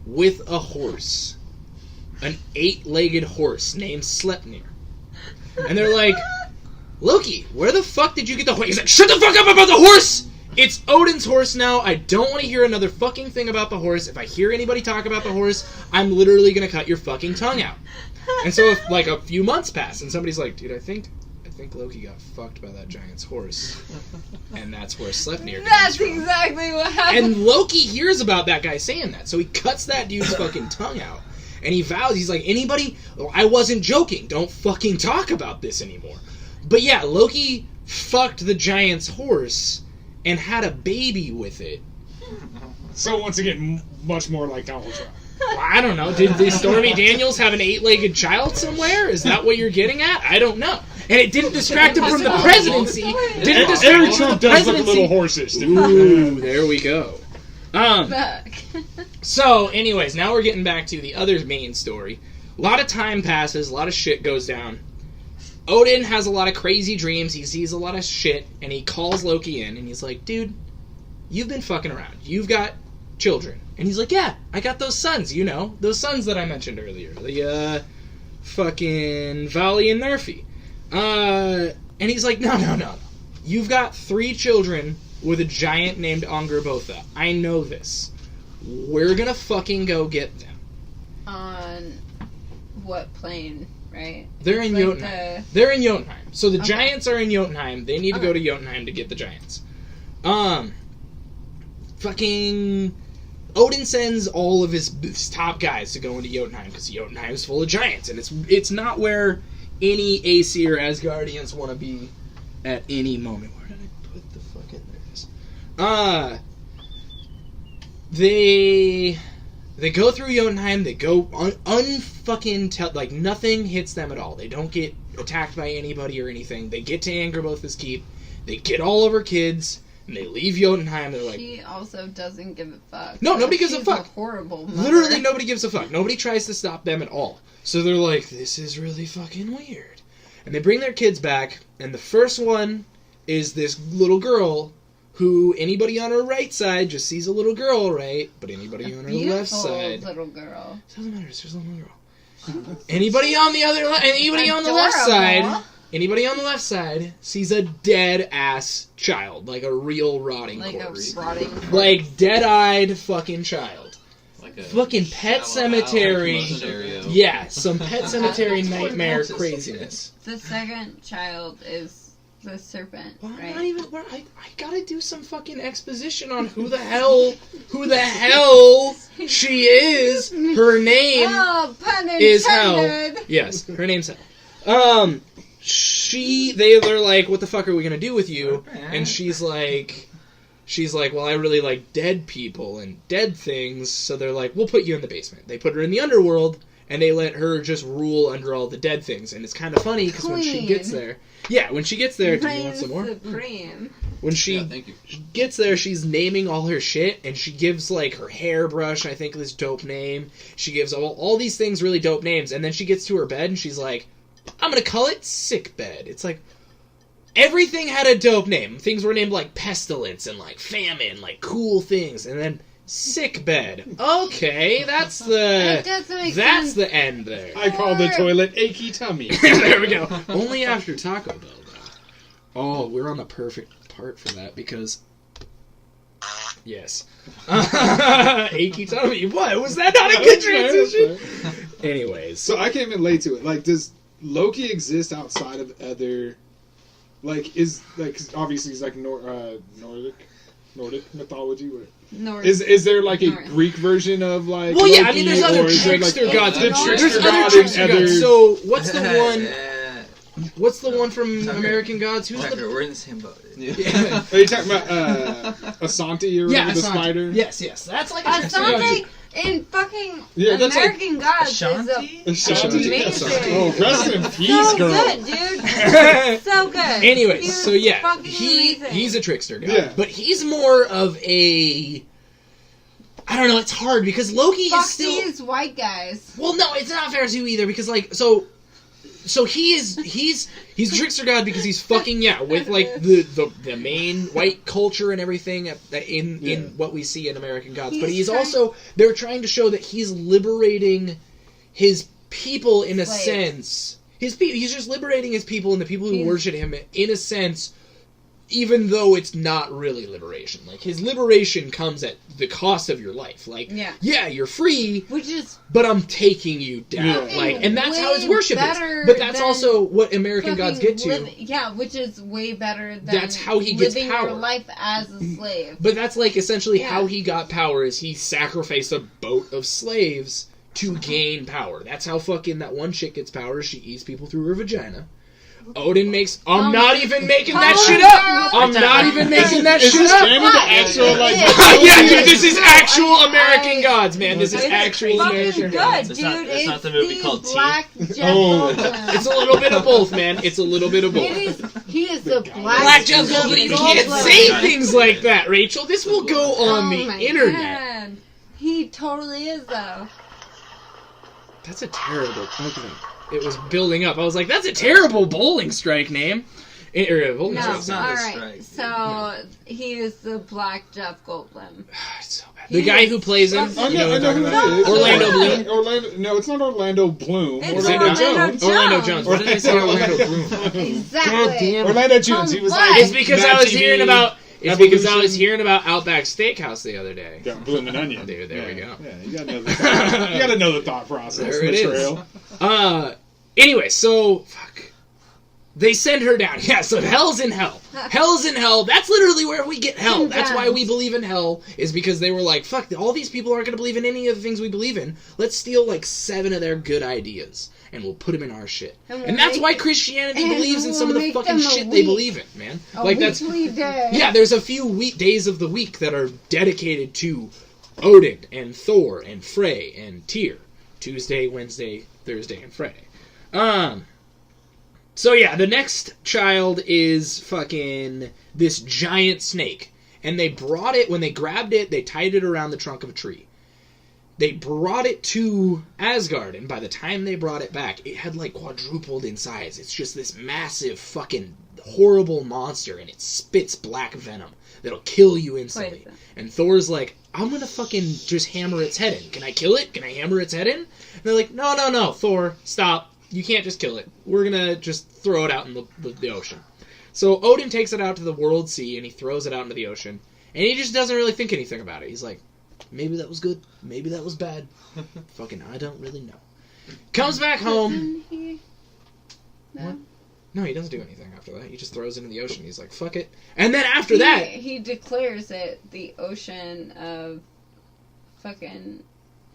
With a horse. An 8-legged horse named Sleipnir. And they're like, Loki, where the fuck did you get the horse? He's like, shut the fuck up about the horse! It's Odin's horse now. I don't want to hear another fucking thing about the horse. If I hear anybody talk about the horse, I'm literally going to cut your fucking tongue out. And so, like, a few months pass, and somebody's like, dude, I think Loki got fucked by that giant's horse. And that's where Sleipnir comes That's from. exactly what happened. And Loki hears about that guy saying that, so he cuts that dude's fucking tongue out. And he vows, he's like, anybody, I wasn't joking, don't fucking talk about this anymore. But yeah, Loki fucked the giant's horse and had a baby with it. So once again, much more like Donald Trump. Well, I don't know. Did Stormy Daniels have an 8-legged child somewhere? Is that what you're getting at? I don't know. And it didn't distract him from the presidency. Didn't distract him from the Trump does look a presidency. little horsish. Ooh, there we go. Back. So, anyways, now we're getting back to the other main story. A lot of time passes, a lot of shit goes down. Odin has a lot of crazy dreams, he sees a lot of shit, and he calls Loki in, and he's like, dude, you've been fucking around. You've got children. And he's like, yeah, I got those sons, you know, those sons that I mentioned earlier. The, fucking Vali and Nerfy. And he's like, no. You've got 3 children with a giant named Angrboda. I know this. We're gonna fucking go get them. On what plane, right? They're in Like Jotunheim. They're in Jotunheim. So the Okay. giants are in Jotunheim. They need to go to Jotunheim to get the giants. Fucking Odin sends all of his top guys to go into Jotunheim because Jotunheim's full of giants, and it's not where any Aesir Asgardians want to be at any moment. Where did I put the fucking... There it is. They go through Jotunheim, they go like, nothing hits them at all. They don't get attacked by anybody or anything. They get to Angrboda's keep, they get all of her kids, and they leave Jotunheim. They're like... She also doesn't give a fuck. No, nobody gives a She's fuck. Horrible mother. Literally nobody gives a fuck. Nobody tries to stop them at all. So they're like, this is really fucking weird. And they bring their kids back, and the first one is this little girl who anybody on her right side just sees a little girl, right? But anybody on her left side... little girl. It doesn't matter, it's just a little girl. Anybody on the left side... Anybody on the left side sees a dead-ass child. Like a real rotting corpse. Like, dead-eyed fucking child. Like a fucking Pet Cemetery. Yeah, some Pet Cemetery nightmare craziness. The second child is the serpent, Well, right? I'm not even... I gotta do some fucking exposition on who the hell she is. Her name Oh, pun is Hel. intended. Yes, her name's Hel. They're like, what the fuck are we gonna do with you? And she's like, well, I really like dead people and dead things, so they're like, we'll put you in the basement. They put her in the underworld, and they let her just rule under all the dead things. And it's kind of funny, because when she gets there... Yeah, when she gets there... Do you want some more? Supreme. When she gets there, she's naming all her shit, and she gives, like, her hairbrush, I think, this dope name. She gives all these things really dope names, and then she gets to her bed, and she's like, I'm gonna call it Sick Bed. It's like... Everything had a dope name. Things were named, like, Pestilence and, like, Famine, like, cool things. And then... Sick Bed. Okay, that's the the end there. I call the toilet achy tummy. There we go. Only after Taco Bell, though. Oh, we're on the perfect part for that because... Yes. Achy tummy. What? Was that not a good transition? Anyways. So I came in late to it. Like, does Loki exist outside of other... Like, is... Like, 'cause obviously he's, like, Nordic. Nordic mythology? What? North. Is there like a North. Greek version of like? Well, yeah, I Loki, mean, there's or other is there, trickster like, gods. The North. trickster There's god other and trickster other. gods. So, what's the one? Yeah. What's the one from American Gods? Who's Tucker, the? we're in the same boat. Yeah. Are you talking about Asante or whatever, the Asante. spider? Yes, that's like a trickster god. Asante in fucking Yeah, that's like American Gods Ashanti? is Asante. amazing. Oh, rest in peace, So girl. good, dude. So good. Anyways, He's so yeah, fucking amazing. he's a trickster god, Yeah. but he's more of a. I don't know. It's hard because Loki Fuck is still. these white guys. Well, no, it's not fair to you either because like so he's a trickster god because he's fucking with like the main white culture and everything in what we see in American Gods. But he's also they're trying to show that he's liberating his people in a sense. He's just liberating his people and the people who worship him in a sense. Even though it's not really liberation. Like, his liberation comes at the cost of your life. Like, yeah, you're free, but I'm taking you down. Yeah. Like, and that's how his worship is. But that's also what American Gods get to. Which is way better than that's how he gets living power. your life as a slave. But that's, like, essentially how he got power is he sacrificed a boat of slaves to gain power. That's how fucking that one chick gets power. She eats people through her vagina. Odin makes. I'm not even making that shit up. I'm not even making that shit up. Yeah, dude, this is actual American Gods, man. This is actual American Gods. It's not the movie called Black Teeth. It's a little bit of both, man. It's a little bit of both. He is the Black Jeff Goldblum. You can't say things like that, Rachel. This will go on the internet. God. He totally is, though. That's a terrible Pokemon. It was building up. I was like, that's a terrible bowling strike name. Bowling strike's not all right. So he is the Black Jeff Goldblum. It's so bad. The guy who plays him. I know who that is. Orlando Bloom. No, it's not Orlando Bloom. It's Orlando Jones. Orlando Jones. What did I say? Orlando Bloom. Exactly. Orlando Jones. He was like. It's because I was hearing about. It's because I was hearing about Outback Steakhouse the other day. Yeah, Blooming Onion. Dude, there we go. Yeah, you gotta know the thought process. There it is. Anyway, so fuck. They send her down. Yeah, so hell's in hell. Hell's in hell. That's literally where we get hell. That's why we believe in hell, is because they were like, fuck, all these people aren't going to believe in any of the things we believe in. Let's steal like 7 of their good ideas, and we'll put them in our shit. And that's why Christianity believes in some of the fucking shit they believe in, man. Like that's yeah, there's a few days of the week that are dedicated to Odin and Thor and Frey and Tyr. Tuesday, Wednesday, Thursday, and Friday. So yeah, the next child is fucking this giant snake. And they brought it, when they grabbed it, they tied it around the trunk of a tree. They brought it to Asgard, and by the time they brought it back, it had like quadrupled in size. It's just this massive fucking horrible monster, and it spits black venom that'll kill you instantly. And Thor's like, I'm gonna fucking just hammer its head in. Can I kill it? Can I hammer its head in? And they're like, no, Thor, stop. You can't just kill it. We're gonna just throw it out in the ocean. So Odin takes it out to the world sea, and he throws it out into the ocean. And he just doesn't really think anything about it. He's like, maybe that was good. Maybe that was bad. Fucking, I don't really know. Comes back home. What? No, he doesn't do anything after that. He just throws it in the ocean. He's like, fuck it. And then after that... He declares it the ocean of fucking...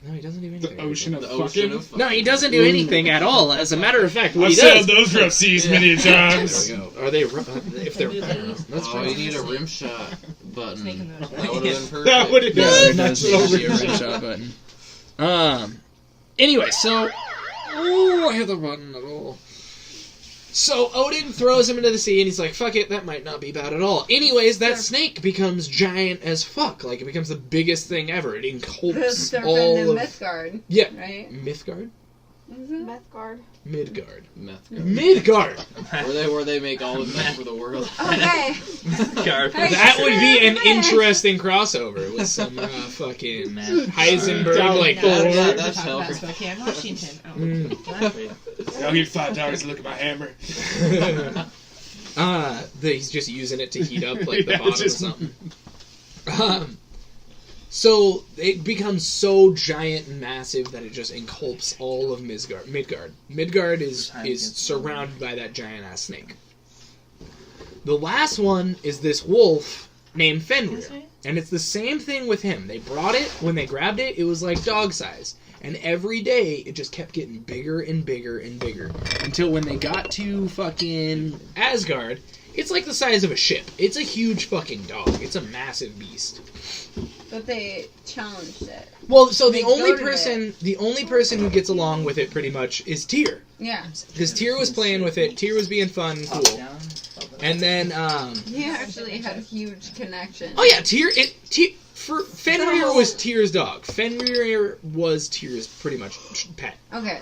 No, he doesn't do anything. The ocean of fucking? No, he doesn't do anything at all. As a matter of fact, what I've he does... sailed those rough seas many times. There we go. Are they... if they're... That's you need a rim shot button. That would have been perfect. That would have been a rim shot button. Anyway, so... Oh, I hit the button at all. So Odin throws him into the sea, and he's like, fuck it, that might not be bad at all. Anyways, that snake becomes giant as fuck. Like, it becomes the biggest thing ever. It engulfs all of... Mythgard. Yeah. Right? Mythgard? Mythgard. Midgard. Midgard. Midgard! where they make all the meth for the world. Okay. That would be an interesting crossover with some fucking Heisenberg, like Thor. That's hell. Spokane, Washington. I'll give $5 to look at my hammer. He's just using it to heat up like the bottom of something. So it becomes so giant and massive that it just engulfs all of Midgard. Midgard is surrounded by that giant ass snake. The last one is this wolf named Fenrir. And it's the same thing with him. They brought it, when they grabbed it, it was like dog size. And every day, it just kept getting bigger and bigger and bigger. Until when they got to fucking Asgard, it's like the size of a ship. It's a huge fucking dog. It's a massive beast. But they challenged it. Well, so They the only goaded person who gets along with it pretty much is Tyr. Yeah. Because Tyr was playing with it. Tyr was being fun and cool. And then, He actually had a huge connection. oh yeah, Fenrir was Tyr's dog. Fenrir was Tyr's pretty much pet. Okay.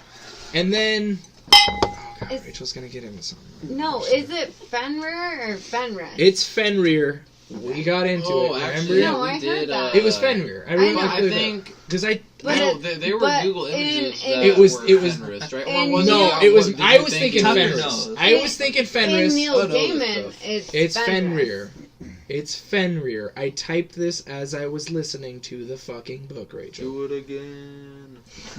And then, oh god, Is- Rachel's gonna get into something. No, is it Fenrir or Fenrir? It's Fenrir. We got into it. Remember? Actually, No, we I did. heard that. It was Fenrir. I really know. I think because I. But no, it- there were but Google in- images in- that It was- were it was- Fenris, right? in- Or No, was it was. did I you was think thinking it was Fenris. Fenris? I was thinking Fenris. In Neil Oh, no, Gaiman, it's it's Fenrir. It's Fenrir. I typed this as I was listening to the fucking book, Rachel. Do it again.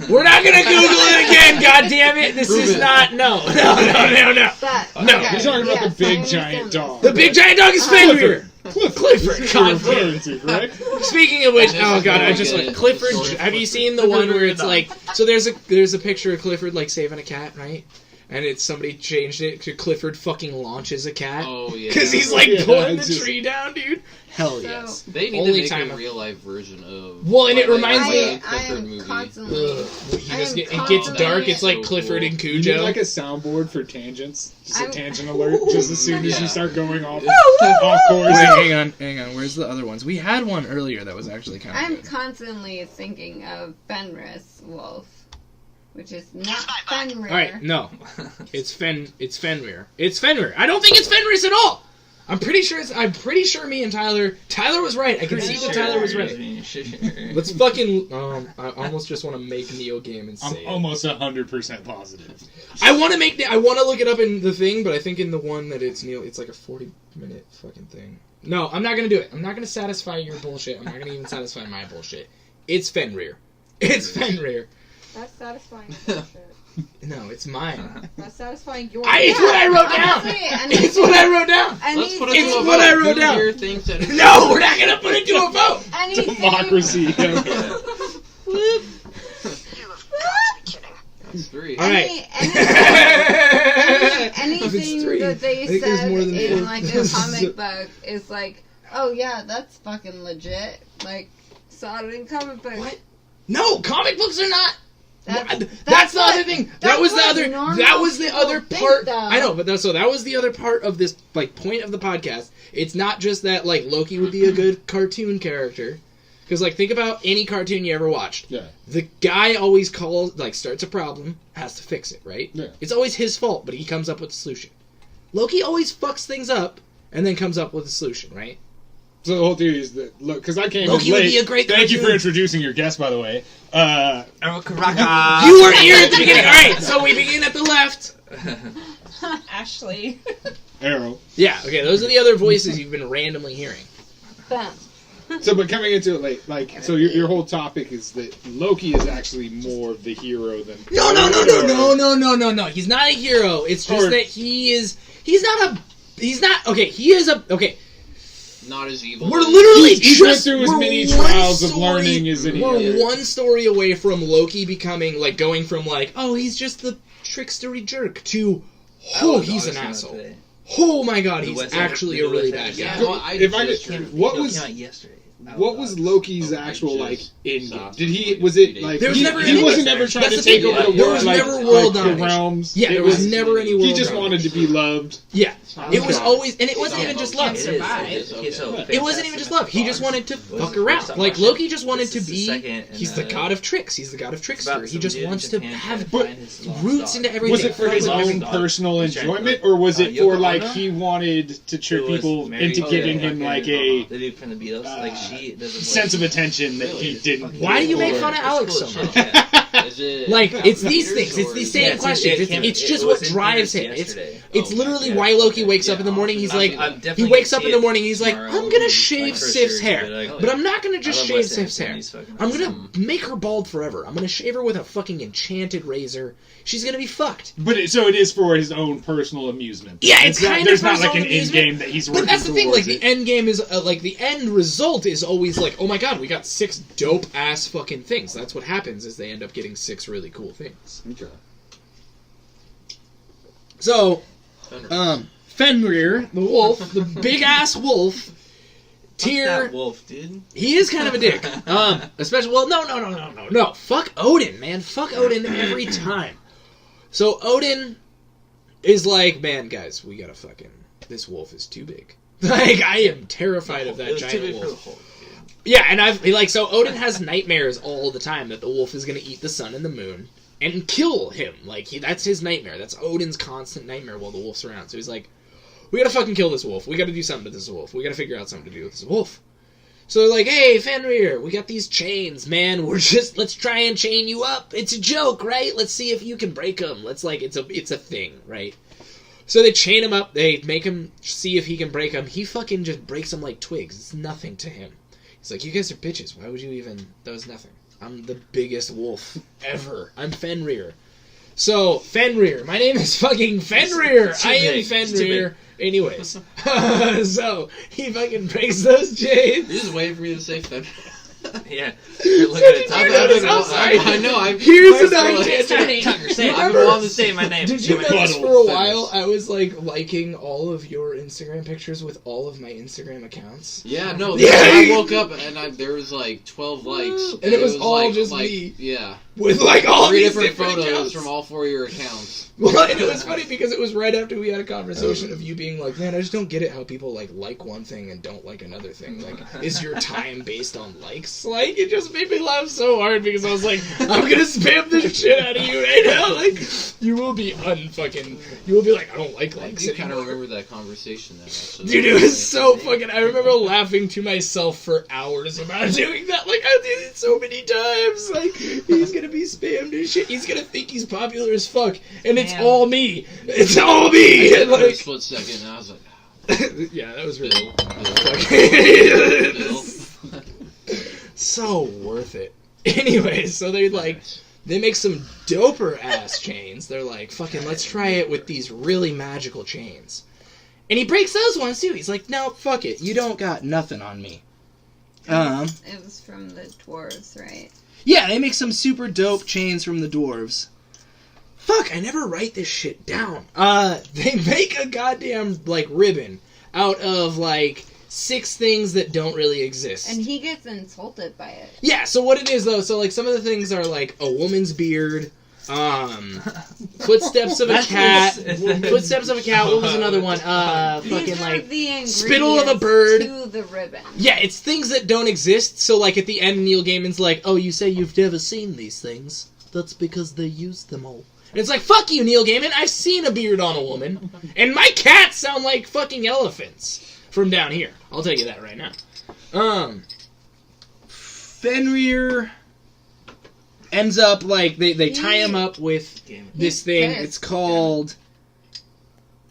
We're not gonna Google it again. God damn it! This Prove is it. not. No. That, No, okay, You're talking about yes, the big I giant understand dog. The big giant dog is Fenrir. Clifford. You're God damn referring it. to, correct? Speaking of which, This oh is god, I like just a- like Clifford. the story of Have you Clifford. seen the one where it's like? So there's a picture of Clifford like saving a cat, right? And it's somebody changed it to Clifford fucking launches a cat Oh yeah. because he's like Yeah, pulling the it's just- tree down, dude. Hell So- yes. They need Only to make time a I've- real life version of. Well, and it like, reminds me- the Clifford am movie. constantly. Ugh. I am It gets constantly- dark. It's like So Clifford cool. and You need Cujo. like a soundboard for tangents. Just I'm- a tangent alert just as soon as Yeah. you start going off Wait, course. hang on. Where's the other ones? We had one earlier that was actually kind of I'm good. constantly thinking of Fenris Wolf, which is not Fenrir. All right, no, it's Fenrir. It's Fenrir. I don't think it's Fenris at all. I'm pretty sure me and Tyler was right. I can see that Tyler was right. Let's fucking I almost just want to make Neil Gaiman say I'm it. almost 100% positive. I want to look it up in the thing, but I think in the one that it's Neil, it's like a 40-minute fucking thing. No, I'm not gonna do it. I'm not gonna satisfy your bullshit. I'm not gonna even satisfy my bullshit. It's Fenrir. It's Fenrir. That's satisfying bullshit. No, it's mine. That's satisfying your. It's what I wrote Honestly, down. anything- It's what I wrote down. Let's put it anything- to a It's what I vote. wrote Who down. here thinks that it's No, we're not gonna put it to a vote. anything- Democracy. You have got to be kidding. That's three. All right. Anything three. that they I think there's said more than in four. like a comic book is like, oh yeah, that's fucking legit. Like, saw it in comic book. What? No, comic books are not. That's That's the what- other thing. that's That was the what other. normal That was the people other think, part. though. I know, but that was the other part of this like point of the podcast. It's not just that like Loki would be a good cartoon character, because like think about any cartoon you ever watched. Yeah. The guy always starts a problem, has to fix it, right? Yeah. It's always his fault, but he comes up with a solution. Loki always fucks things up and then comes up with a solution, right? So the whole theory is that, look, because I came Loki in would late. be a great Thank you for cartoon. introducing your guest, by the way. You weren't here at the beginning. All right, so we begin at the left. Ashley. Arrow. Yeah, okay, those are the other voices you've been randomly hearing. Bam. So, but coming into it late, like, so your whole topic is that Loki is actually more of the hero than... No. He's not a hero. It's just Or- that he is Not as evil. we're as- literally He went through as many trials of learning as any We're other. one story away from Loki becoming, like, going from, like, oh, he's just the trickstery jerk to, oh, he's an asshole. Oh my god, he's actually a really bad Yeah, guy. well, I If I just- could, what was yesterday? Loki's Oh, I actual just like end game? stopped Did he? like Was it 3 like There was he, never he any- wasn't ever trying that's to the take thing, over the there world? was like, never world the domination. realms. Yeah, It there was was- never any world He just domination. wanted to be loved. Yeah, it was Okay. always, and it wasn't even just love. It wasn't even just love. He just wanted to fuck around. Like, Loki just wanted to be... He's the god of tricks. He's the god of trickster. He just wants to have roots into everything. Was it for his own personal enjoyment, or was it for like he wanted to trick people into giving him like a the dude from the Beatles? Like she doesn't sense of attention that he didn't? Why do you make before? fun of Alex so much? Is it Like, it's these things. It's these same questions. It's just what drives him. It's literally why Loki wakes up in the morning. He's like, he wakes up in the morning. He's like, I'm gonna shave Sif's hair, but I'm not gonna just shave Sif's hair. I'm gonna make her bald forever. I'm gonna shave her with a fucking enchanted razor. She's gonna be fucked. But so it is for his own personal amusement. Yeah, it's kind of there's not like an end game that he's working towards. But that's the thing. Like the end game is like the end result is always like, oh my god, we got 6 dope ass fucking things. That's what happens is they end up getting 6 really cool things. Okay. So, Fenrir, the wolf, the big ass wolf. Tyr, that wolf, dude. He is kind of a dick. Especially, well, no. Fuck Odin, man. Fuck Odin every time. So Odin is like, man, guys, we gotta fucking. This wolf is too big. Like, I am terrified of that giant wolf. Yeah, and so Odin has nightmares all the time that the wolf is gonna eat the sun and the moon and kill him. Like, that's his nightmare. That's Odin's constant nightmare while the wolf's around. So he's like, we gotta fucking kill this wolf. We gotta do something to this wolf. We gotta figure out something to do with this wolf. So they're like, hey, Fenrir, we got these chains, man. Let's try and chain you up. It's a joke, right? Let's see if you can break them. It's a thing, right? So they chain him up. They make him see if he can break them. He fucking just breaks them like twigs. It's nothing to him. He's like, you guys are bitches. Why would you even... That was nothing. I'm the biggest wolf ever. I'm Fenrir. So, Fenrir. My name is fucking Fenrir. I am Fenrir. Anyways. So, he fucking breaks those chains. You're just waiting for me to say Fenrir. Yeah. You're looking at I know. Here's an idea. I'm wanting to say my name. Did you notice for a while I was like liking all of your Instagram pictures with all of my Instagram accounts? Yeah, no. I woke up and there was like 12 likes. And it was all just me. Yeah. With like all 3 these different photos accounts. from all 4 of your accounts. Well, and it was funny because it was right after we had a conversation of you being like, man, I just don't get it how people like one thing and don't like another thing. Like, is your time based on likes? Like, it just made me laugh so hard because I was like, I'm gonna spam the shit out of you right now. Like, you will be like, I don't like likes. I do kind of remember that conversation then, actually. Dude, it was so fucking, I remember laughing to myself for hours about doing that. Like, I did it so many times. Like, he's gonna be spammed and shit. He's gonna think he's popular as fuck. And it's all me. It's all me. I did like, for a split second and I was like, yeah, that was really so worth it. Anyways, so they make some doper ass chains. They're like, fucking, let's try it with these really magical chains. And he breaks those ones too. He's like, no, fuck it. You don't got nothing on me. It was from the dwarves, right? Yeah, they make some super dope chains from the dwarves. Fuck, I never write this shit down. They make a goddamn, like, ribbon out of, like, 6 things that don't really exist. And he gets insulted by it. Yeah, so what it is, though, so, like, some of the things are, like, a woman's beard, footsteps of a cat, what was another one? Fucking, like, spittle of a bird. To the ribbon. Yeah, it's things that don't exist, so, like, at the end, Neil Gaiman's like, oh, you say you've never seen these things? That's because they used them all. And it's like, fuck you, Neil Gaiman, I've seen a beard on a woman, and my cats sound like fucking elephants from down here. I'll tell you that right now. Fenrir ends up, like, they tie him up with this thing. It's called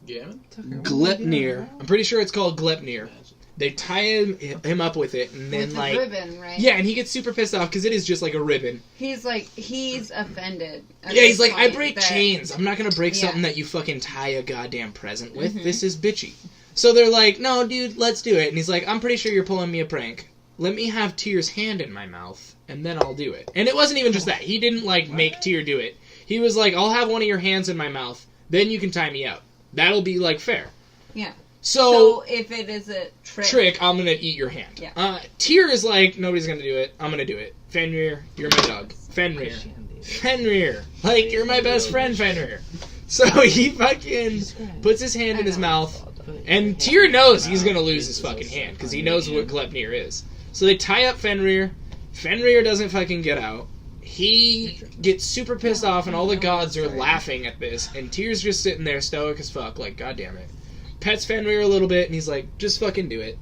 Gleipnir. I'm pretty sure it's called Gleipnir. They tie him up with it, and then, with like... the ribbon, right? Yeah, and he gets super pissed off, because it is just like a ribbon. He's offended. Yeah, he's like, I break chains. I'm not gonna break something that you fucking tie a goddamn present with. Mm-hmm. This is bitchy. So they're like, no, dude, let's do it. And he's like, I'm pretty sure you're pulling me a prank. Let me have Tyr's hand in my mouth, and then I'll do it. And it wasn't even just that. He didn't, like, make Tyr do it. He was like, I'll have one of your hands in my mouth, then you can tie me out. That'll be, like, fair. Yeah. So if it is a trick, I'm gonna eat your hand. Yeah. Tyr is like, nobody's gonna do it. I'm gonna do it. Fenrir, you're my dog. Fenrir. Like, you're my best friend, Fenrir. So he fucking puts his hand in his mouth, and Tyr knows he's gonna lose his fucking hand, because he knows what Gleipnir is. So they tie up Fenrir. Fenrir doesn't fucking get out. He gets super pissed off, and all the gods are laughing at this, and Tyr's just sitting there stoic as fuck, like, God damn it. Pets Fenrir a little bit, and he's like, just fucking do it.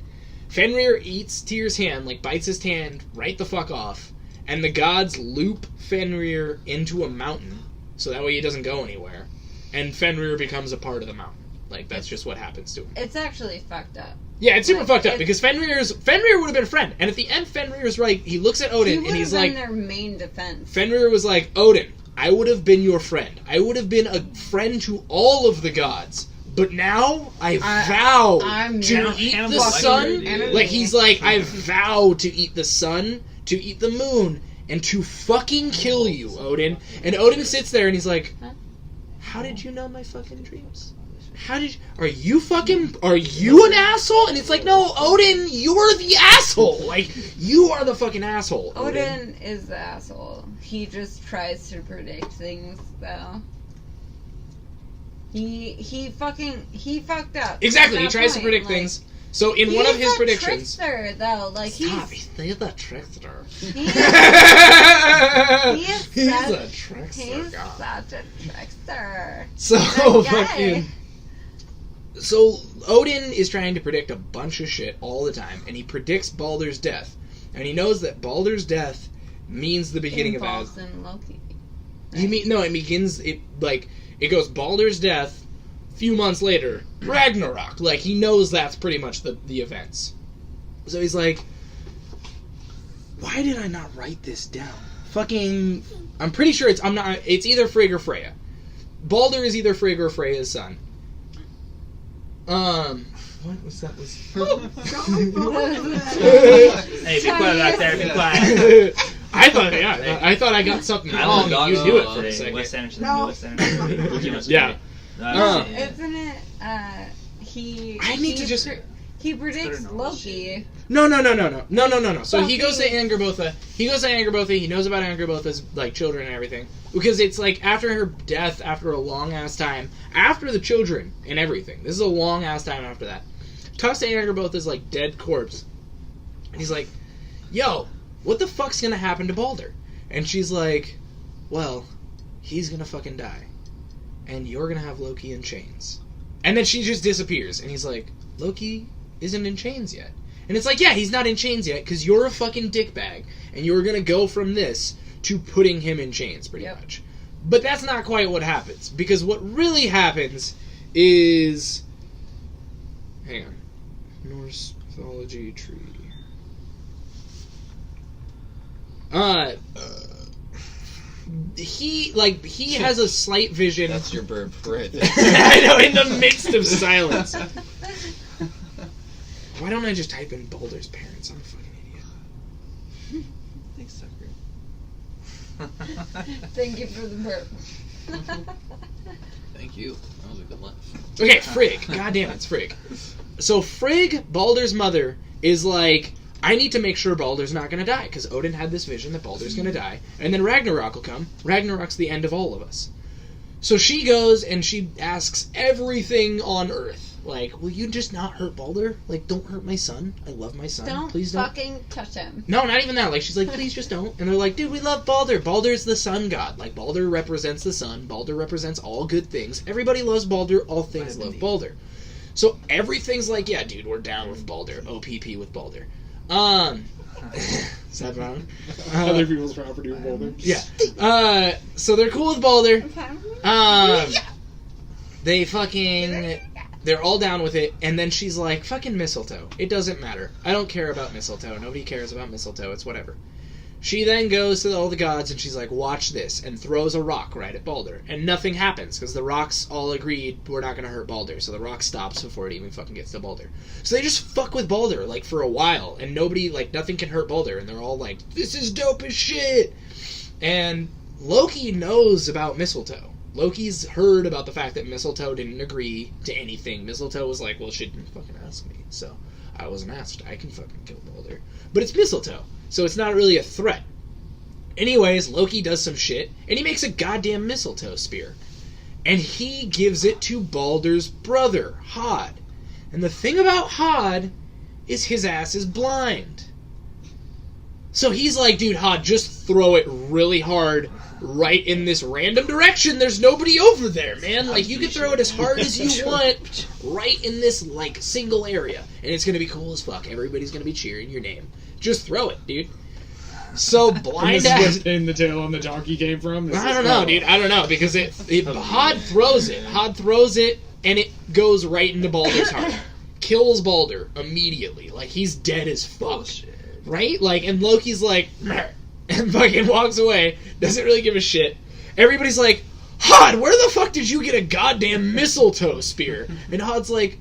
Fenrir eats Tyr's hand, like, bites his hand right the fuck off, and the gods loop Fenrir into a mountain, so that way he doesn't go anywhere, and Fenrir becomes a part of the mountain. Like, that's just what happens to him. It's actually fucked up. Yeah, it's super fucked up, because Fenrir would have been a friend, and at the end Fenrir's right, he looks at Odin, and he's like... He would have been their main defense. Fenrir was like, Odin, I would have been your friend. I would have been a friend to all of the gods. But now, I vow to eat the sun. Like, he's like, I vow to eat the sun, to eat the moon, and to fucking kill you, Odin. And Odin sits there and he's like, how did you know my fucking dreams? Are you an asshole? And it's like, no, Odin, you're the asshole. Like, you are the fucking asshole. Odin is the asshole. He just tries to predict things, though. He fucked up. Exactly, he tries to predict things. So in one of his predictions, trickster, though, like he's the trickster. He's a trickster. He's such a trickster. So Odin is trying to predict a bunch of shit all the time, and he predicts Baldur's death, and he knows that Baldur's death means the beginning of Asgard. In Loki. It goes Baldur's death, a few months later, Ragnarok. Like, he knows that's pretty much the events. So he's like, why did I not write this down? Fucking, I'm pretty sure it's either Frigg or Freya. Baldur is either Frigg or Freya's son. What was that? Hey, be quiet back there, be quiet. I thought I got something wrong. You knew it for a second. Wes Anderson. Yeah. Isn't it? He predicts Loki. No. So he goes to Angrboda. He knows about Angrboda's like children and everything, because it's like after her death, after a long ass time, after the children and everything. This is a long ass time after that. Talks to Angrboda's like dead corpse, and he's like, "Yo, what the fuck's gonna happen to Baldur?" And she's like, "Well, he's gonna fucking die, and you're gonna have Loki in chains." And then she just disappears, and he's like, "Loki isn't in chains yet." And it's like, yeah, he's not in chains yet, because you're a fucking dickbag, and you're gonna go from this to putting him in chains, pretty much. But that's not quite what happens, because what really happens is... Hang on. Norse mythology tree. He has a slight vision. That's your burp right there. I know, in the midst of silence. Why don't I just type in Baldur's parents? I'm a fucking idiot. Thanks, sucker. Thank you for the burp. Thank you. That was a good laugh. Okay, Frigg. God damn it, it's Frigg. So Frigg, Baldur's mother, is like, I need to make sure Baldur's not going to die, because Odin had this vision that Baldur's going to die, and then Ragnarok will come. Ragnarok's the end of all of us. So she goes and she asks everything on Earth. Like, will you just not hurt Baldur? Like, don't hurt my son. I love my son. Please don't. Fucking touch him. No, not even that. Like, she's like, please just don't. And they're like, dude, we love Baldur. Baldur's the sun god. Like, Baldur represents the sun. Baldur represents all good things. Everybody loves Baldur. All things love Baldur. So everything's like, yeah, dude, we're down with Baldur. OPP with Baldur. Is that wrong? Other people's property with Baldur. Yeah. So they're cool with Baldur. They're all down with it, and then she's like, fucking mistletoe. It doesn't matter. I don't care about mistletoe. Nobody cares about mistletoe. It's whatever. She then goes to all the gods, and she's like, watch this, and throws a rock right at Baldur. And nothing happens, because the rocks all agreed we're not going to hurt Baldur, so the rock stops before it even fucking gets to Baldur. So they just fuck with Baldur, like, for a while, and nobody, like, nothing can hurt Baldur, and they're all like, this is dope as shit! And Loki knows about mistletoe. Loki's heard about the fact that Mistletoe didn't agree to anything. Mistletoe was like, well, she didn't fucking ask me, so I wasn't asked. I can fucking kill Baldur. But it's Mistletoe, so it's not really a threat. Anyways, Loki does some shit, and he makes a goddamn mistletoe spear. And he gives it to Baldur's brother, Hod. And the thing about Hod is his ass is blind. So he's like, dude, Hod, just throw it really hard right in this random direction. There's nobody over there, man. Like, you can throw it as hard as you want right in this, like, single area. And it's gonna be cool as fuck. Everybody's gonna be cheering your name. Just throw it, dude. So And blind this is where ass. Pin the Tail on the Donkey came from? I don't know, dude. I don't know because Hod throws it. Hod throws it, and it goes right into Balder's heart. Kills Balder immediately. Like he's dead as fuck. Bullshit. Right? Like, and Loki's like, "Meh," and fucking walks away. Doesn't really give a shit. Everybody's like, Hod, where the fuck did you get a goddamn mistletoe spear? And Hod's like,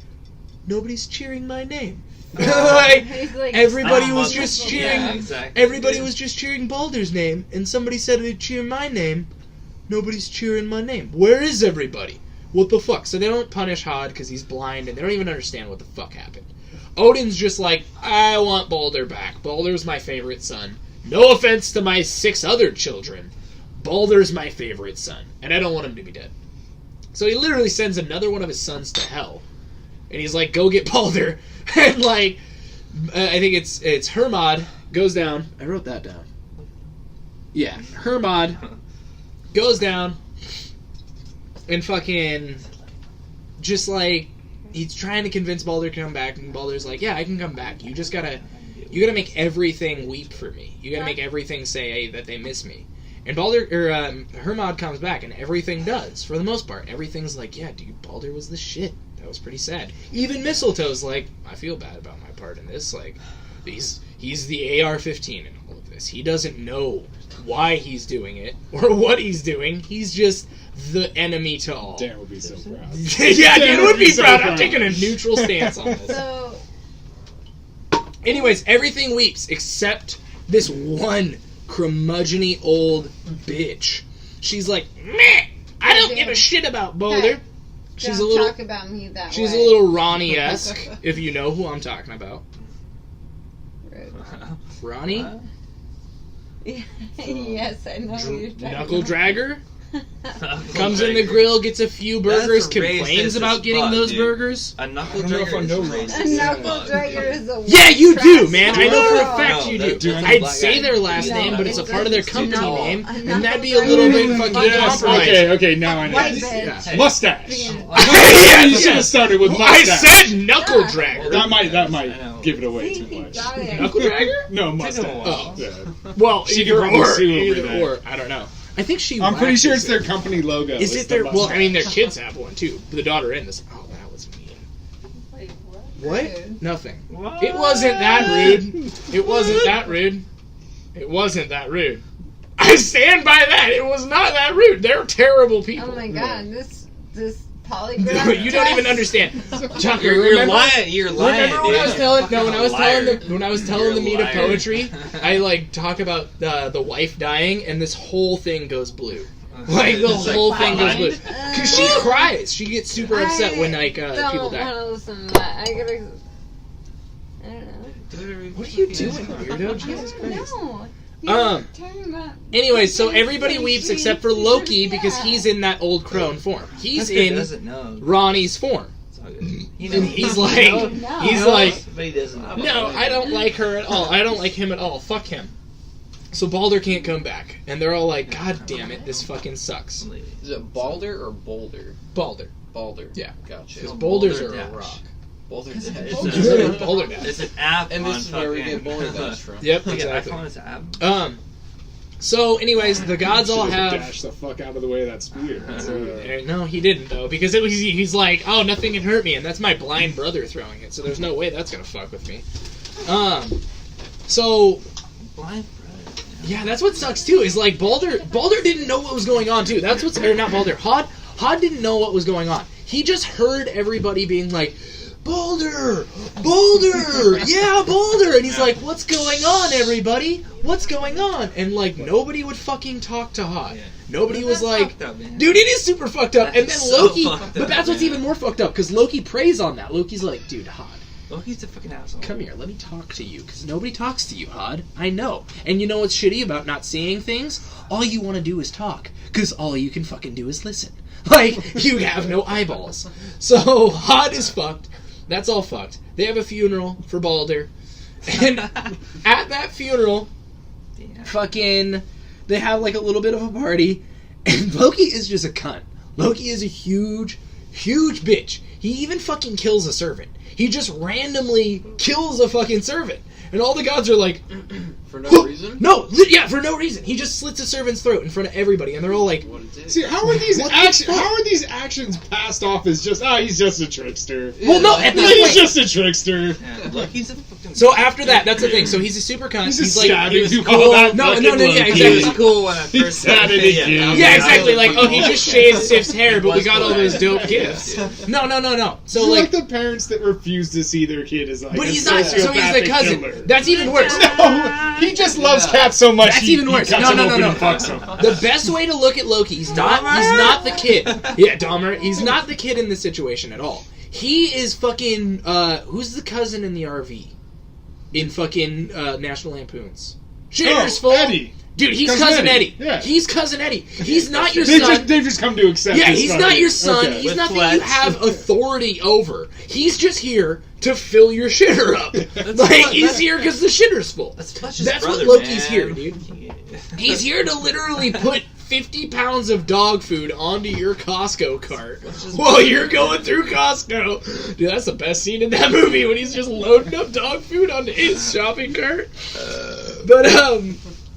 nobody's cheering my name. Like, He's like, everybody was just cheering. Yeah, exactly. Everybody was just cheering Balder's name, and somebody said they'd cheer my name. Nobody's cheering my name. Where is everybody? What the fuck? So they don't punish Hod because he's blind, and they don't even understand what the fuck happened. Odin's just like, I want Balder back. Balder's my favorite son. No offense to my 6 other children. Balder's my favorite son, and I don't want him to be dead. So he literally sends another one of his sons to hell. And he's like, go get Balder. And like, I think it's Hermod goes down. I wrote that down. Yeah, Hermod goes down and fucking just like he's trying to convince Balder to come back, and Balder's like, yeah, I can come back. You gotta make everything weep for me. You gotta make everything say that they miss me. And Hermod comes back, and everything does for the most part. Everything's like, yeah, dude, Balder was the shit. That was pretty sad. Even Mistletoe's like, I feel bad about my part in this. Like, he's the AR-15 in all of this. He doesn't know why he's doing it or what he's doing. He's just the enemy to all. Dan would be so proud. Yeah, Dan would be so proud. I'm taking a neutral stance on this. So, Anyways, everything weeps except this one curmudgeon-y old bitch. She's like, meh, I don't give a shit about Balder. She's don't a little talk about me that She's way. a little Ronnie-esque, if you know who I'm talking about. Rude. Ronnie? Yes, I know who you're talking Knuckle about. dragger? Comes in the grill, gets a few burgers, complains about getting those burgers. A knuckle I don't know if I dragger know is Rose. A racist. knuckle dragger is a Yeah, you do, trash man. I can. know for a fact No, you that- do. that's I'd black say guy. their last No, name, but it's a it's part of their too company tall. name, A and that'd be a knuckle little bit dragger. fucking Yes, compromising. okay, now I know. White Yeah. bitch. Mustache. Yeah, You should have started with I mustache. said knuckle dragger. That might I know. give it away too He much. got it. Knuckle dragger? No, mustache. Oh. Yeah. Well, She either could probably or. sue over Either that. or. I don't know. I think she. I'm pretty sure it's waxes their company logo. Is It's it the their? Well, I mean, their mustache. kids have one too. The daughter in this. Oh, that was mean. Wait, what? What? Rude. Nothing. What? It wasn't that rude. It wasn't that rude. It wasn't that rude. I stand by that. It was not that rude. They're terrible people. Oh my god, this polygraph. You don't even understand. Tucker, You're remember? lying. You're lying. Remember when I was dude. telling Fucking when I was telling You're the a meat of liar. poetry, I like talk about the wife dying, and this whole thing goes blue. Like the It's like whole thing goes blue fine. because she cries. She gets super upset when like people I don't die. want to listen to that. I don't know. What are you doing, weirdo? Jesus Christ. No. Talking about Anyway, so everybody weeps except for Loki because he's in that old crone form. He's Tucker in doesn't know. Ronnie's form. It's all good. He And knows. he's like, No. he's like, But he doesn't know. no, I don't like her at all. I don't like him at all. Fuck him. So Balder can't come back. And they're all like, God damn it, this fucking sucks. Is it Balder or Boulder? Balder. Balder. Yeah. Gotcha. Because boulders Boulder are a Dash. rock. Boulder It's Dash. a- Boulder Dash. It's an app. And on this is where we fucking- get Boulder Dash from. Yep, Yeah, exactly. iPhone is an app. So anyways, the gods all Should've have... dashed the fuck out of the way of that spear. No, he didn't though, because it was he's like, oh, nothing can hurt me, and that's my blind brother throwing it, so there's no way that's gonna fuck with me. So Blind brother. yeah, that's what sucks too. Is like Balder didn't know what was going on too. That's what's or not Balder. Hod didn't know what was going on. He just heard everybody being like, Balder, yeah, Balder, and he's like, what's going on, everybody? What's going on? And like nobody would fucking talk to Hod. Yeah. Nobody was That's like, fucked up, man. dude, it is super fucked up. And then That's so Loki, fucked but up, that's what's man. even more fucked up because Loki preys on that. Loki's like, dude, Hod, Loki's a fucking asshole. come here, let me talk to you, because nobody talks to you, Hod. I know. And you know what's shitty about not seeing things? All you want to do is talk, because all you can fucking do is listen. Like, you have no eyeballs. So, Hod is fucked. That's all fucked. They have a funeral for Balder. And at that funeral, Damn. fucking, they have like a little bit of a party. And Loki is just a cunt. Loki is a huge, Huge bitch. He even fucking kills a servant. He just randomly kills a fucking servant. And all the gods are like... For no reason? No, for no reason. He just slits a servant's throat in front of everybody, and they're all like... See, how are these actions passed off as just, he's just a trickster? Well, no, at this he's point... just a trickster. Yeah, Loki's a fucking... So after that, that's the thing. So he's a super cunt. He's like... stabbing he was you cool. all that No, fucking yeah, Loki. exactly. He was cool when I He first said it again. Yeah, exactly. Like, oh, he just shaved Sif's hair, but we got all those dope gifts. No. So, like the parents that refuse to see their kid as like but a he's not. So he's the sociopathic cousin. killer. That's even worse. No, he just loves cats so much. That's he, even worse. He cuts No. them open and fucks them. The best way to look at Loki, he's not the kid. Yeah, Dahmer. He's not the kid in this situation at all. He is fucking. Who's the cousin in the RV? In fucking National Lampoons. Shitter's full. Eddie. Dude, he's Cousin Eddie. Yeah. He's Cousin Eddie. He's not your son. They've just come to accept. Yeah, his he's son. not your son. Okay. He's nothing you have authority over. He's just here to fill your shitter up. He's here because the shitter's full. That's what Loki's here, dude. He's here to literally put 50 pounds of dog food onto your Costco cart while you're going through Costco. Dude, that's the best scene in that movie when he's just loading up dog food onto his shopping cart.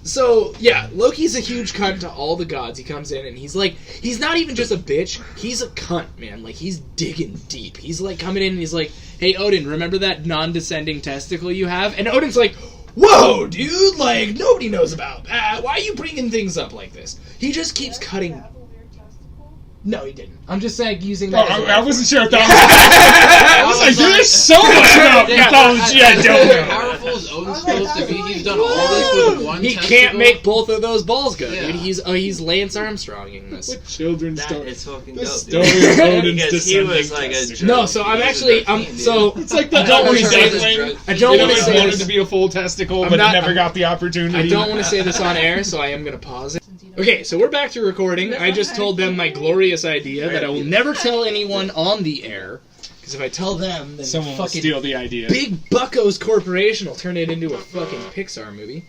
So, yeah, Loki's a huge cunt to all the gods. He comes in and he's like, he's not even just a bitch, he's a cunt, man. Like, he's digging deep. He's like coming in and he's like, hey, Odin, remember that non-descending testicle you have? And Odin's like, whoa, dude, like, nobody knows about that. Why are you bringing things up like this? He just keeps cutting... No, he didn't. I'm just saying, using that as I wasn't sure if that was... I was like, there's so much about mythology I don't know. How powerful is Odin supposed to be? He's done all this with one He testicle? can't make both of those balls go, Yeah. dude. He's Lance Armstronging this. What children's story? It's fucking The dope, story dude. of Odin's Because he was descending like a testicle. No, so I'm actually... It's like the I don't want to Elvis say Duckling. this. I don't want to say wanted this. to be a full testicle, I'm but not- never got the opportunity. I don't want to say this on air, so I am going to pause it. Okay, so we're back to recording. I just told them my glorious idea that I will never tell anyone on the air, because if I tell them, then Someone will fucking steal the idea. Big Bucko's Corporation will turn it into a fucking Pixar movie.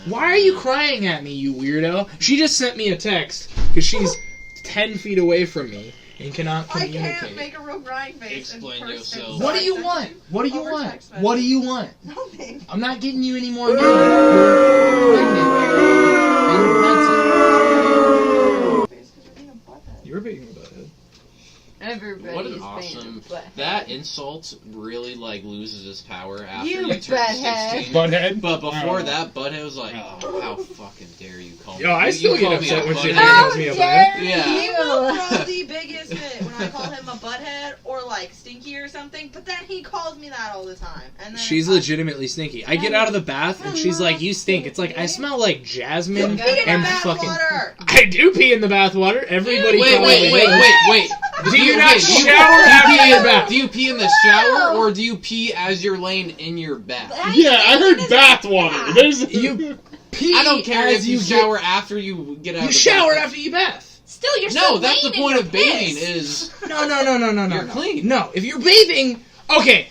Why are you crying at me, you weirdo? She just sent me a text, because she's 10 feet away from me and cannot I communicate. can't make a real crying face. Explain in person. yourself. What do you want? What do you Over want? text message. What do you want? Nothing. I'm not getting you any more money. You're pregnant. And you're handsome. You're being a butthead. Everybody's What an being awesome... a butthead. That insult really, like, loses its power after You you turn butthead. 16. Butthead? But before Oh. that, Butthead was like, oh, how fucking dare you call me... Yo, I you still get call me upset a when she butthead. calls me a butthead. Yeah. He will throw the biggest fit when I call him a butthead or like stinky or something, but then he calls me that all the time. And then She's legitimately stinky. I get out of the bath and she's like, you stink. It's like, I smell like jasmine and fucking... water. I do pee in the bathwater. Everybody Wait, probably wait, does. Do you not shower after your bath? Do you pee in the shower or do you pee as you're laying in your bath? Yeah, I heard bath water. There's You pee I don't care as if you get- shower after you get out You of the shower bath. after you bath. Still, you're No, still that's the laying in point your of bathing piss. is... No. You're clean. No, if you're bathing... Okay.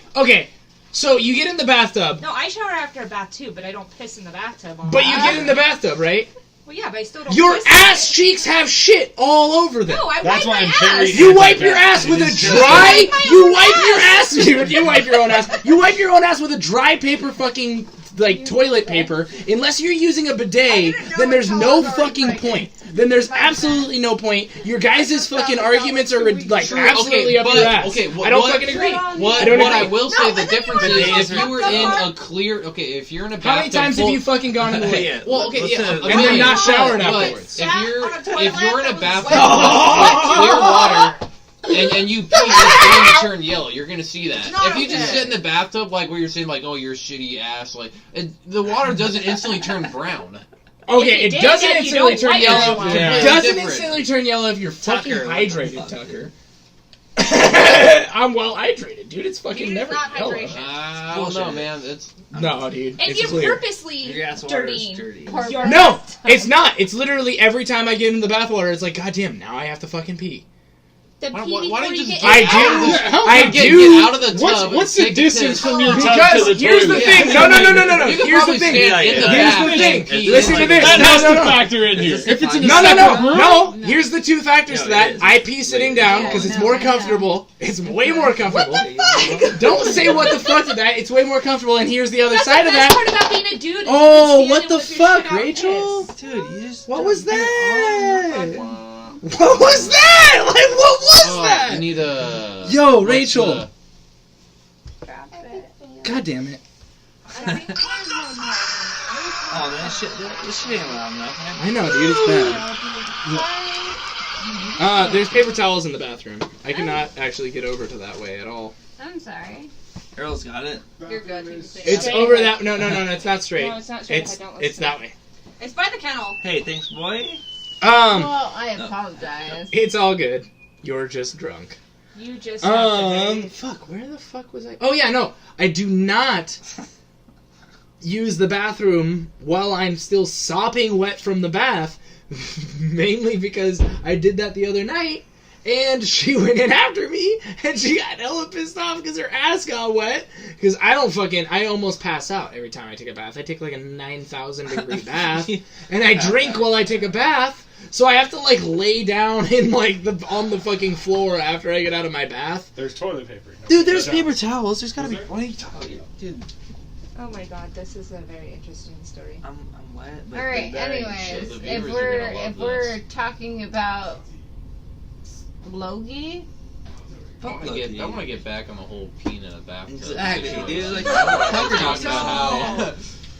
So you get in the bathtub, No, I shower after a bath too, but I don't piss in the bathtub. but you get in the bathtub, right? Well, yeah, but I still don't. Your piss ass in it. cheeks have shit all over them. No, I That's wipe why my I'm ass. very- You wipe your ass with a It is dry. just- You I wipe my wipe own your ass. ass. You wipe your own ass. You wipe your own ass with a dry paper fucking like toilet paper. Unless you're using a bidet, then there's no fucking point. Then there's absolutely no point. Your guys' fucking arguments are like True, absolutely okay, up but- your ass. okay, I don't what- fucking agree. What I don't I agree. will say, the difference is Bidets if you were are- in a clear... Okay, if you're in a bathtub... How many times have you fucking gone in the lake? Yeah, Well, okay, listen, yeah, listen. And then not showering but afterwards. If you're in a bathtub wet. with clear water and you pee, it's going to turn yellow. You're going to see that. Not If you just okay. sit in the bathtub, like where you're saying, like, oh, you're shitty ass, like the water doesn't instantly turn brown. Okay, If it you doesn't did, then you instantly don't turn wipe yellow. it. Yeah. It doesn't Different. instantly turn yellow if you're fucking Tucker, what the hydrated, fuck? Tucker. I'm well hydrated, dude. It's fucking He's never not yellow. hydration. I don't know, man. It's No, dude. And It's you're clear. purposely Your ass water is dirtying dirty. your No, bathtub. it's not. It's literally every time I get in the bathwater, it's like, God damn, now I have to fucking pee. the pee Why before don't you you just get I in? do. Get out of the tub. What's the distance from your tub to Because the here's the toilet? thing. No. You could Here's the probably thing. stand in the Here's bath the thing. and pee Listen to this. That has to No. factor in here. If it's in a No. separate room, No. Here's the two factors to No, that. it is. I pee sitting down because it's more comfortable. It's way more comfortable. Don't say what the fuck to that. It's way more comfortable. And here's the other That's side the of best that. part about being a dude. Is Oh, you can what stand the it with your fuck, shit out Rachel? pissed. Dude, you just. What was that? Wow. What was that? Like, what was Oh, that? you need a. Yo, what's Rachel. the- God damn it. Oh man, this shit ain't loud enough, man. I know, dude. It's bad. There's paper towels in the bathroom. I cannot actually get over to that way at all. I'm sorry. Earl's got it. You're good. You can say It's that. over that. No. It's not straight. No, it's not straight. It's I don't it's listen. that way. It's by the kennel. Hey, thanks, boy. Well, I apologize. It's all good. You're just drunk. You just have to bathe. Fuck. Where the fuck was I? Oh yeah, no. I do not use the bathroom while I'm still sopping wet from the bath, mainly because I did that the other night. And she went in after me, and she got hella pissed off because her ass got wet. Because I almost pass out every time I take a bath. I take like a 9,000 degree bath, and I drink while I take a bath. So I have to like lay down in like on the fucking floor after I get out of my bath. There's toilet paper. Dude, there's paper towels. There's gotta be. What are you talking about? Dude, Oh my god, this is a very interesting story. I'm wet. But All right. shit, Anyways, the if viewers are gonna we're love we're talking about Loki, I want to get back on the whole peeing in a bathtub. Exactly, situation. dude. Like, Talking about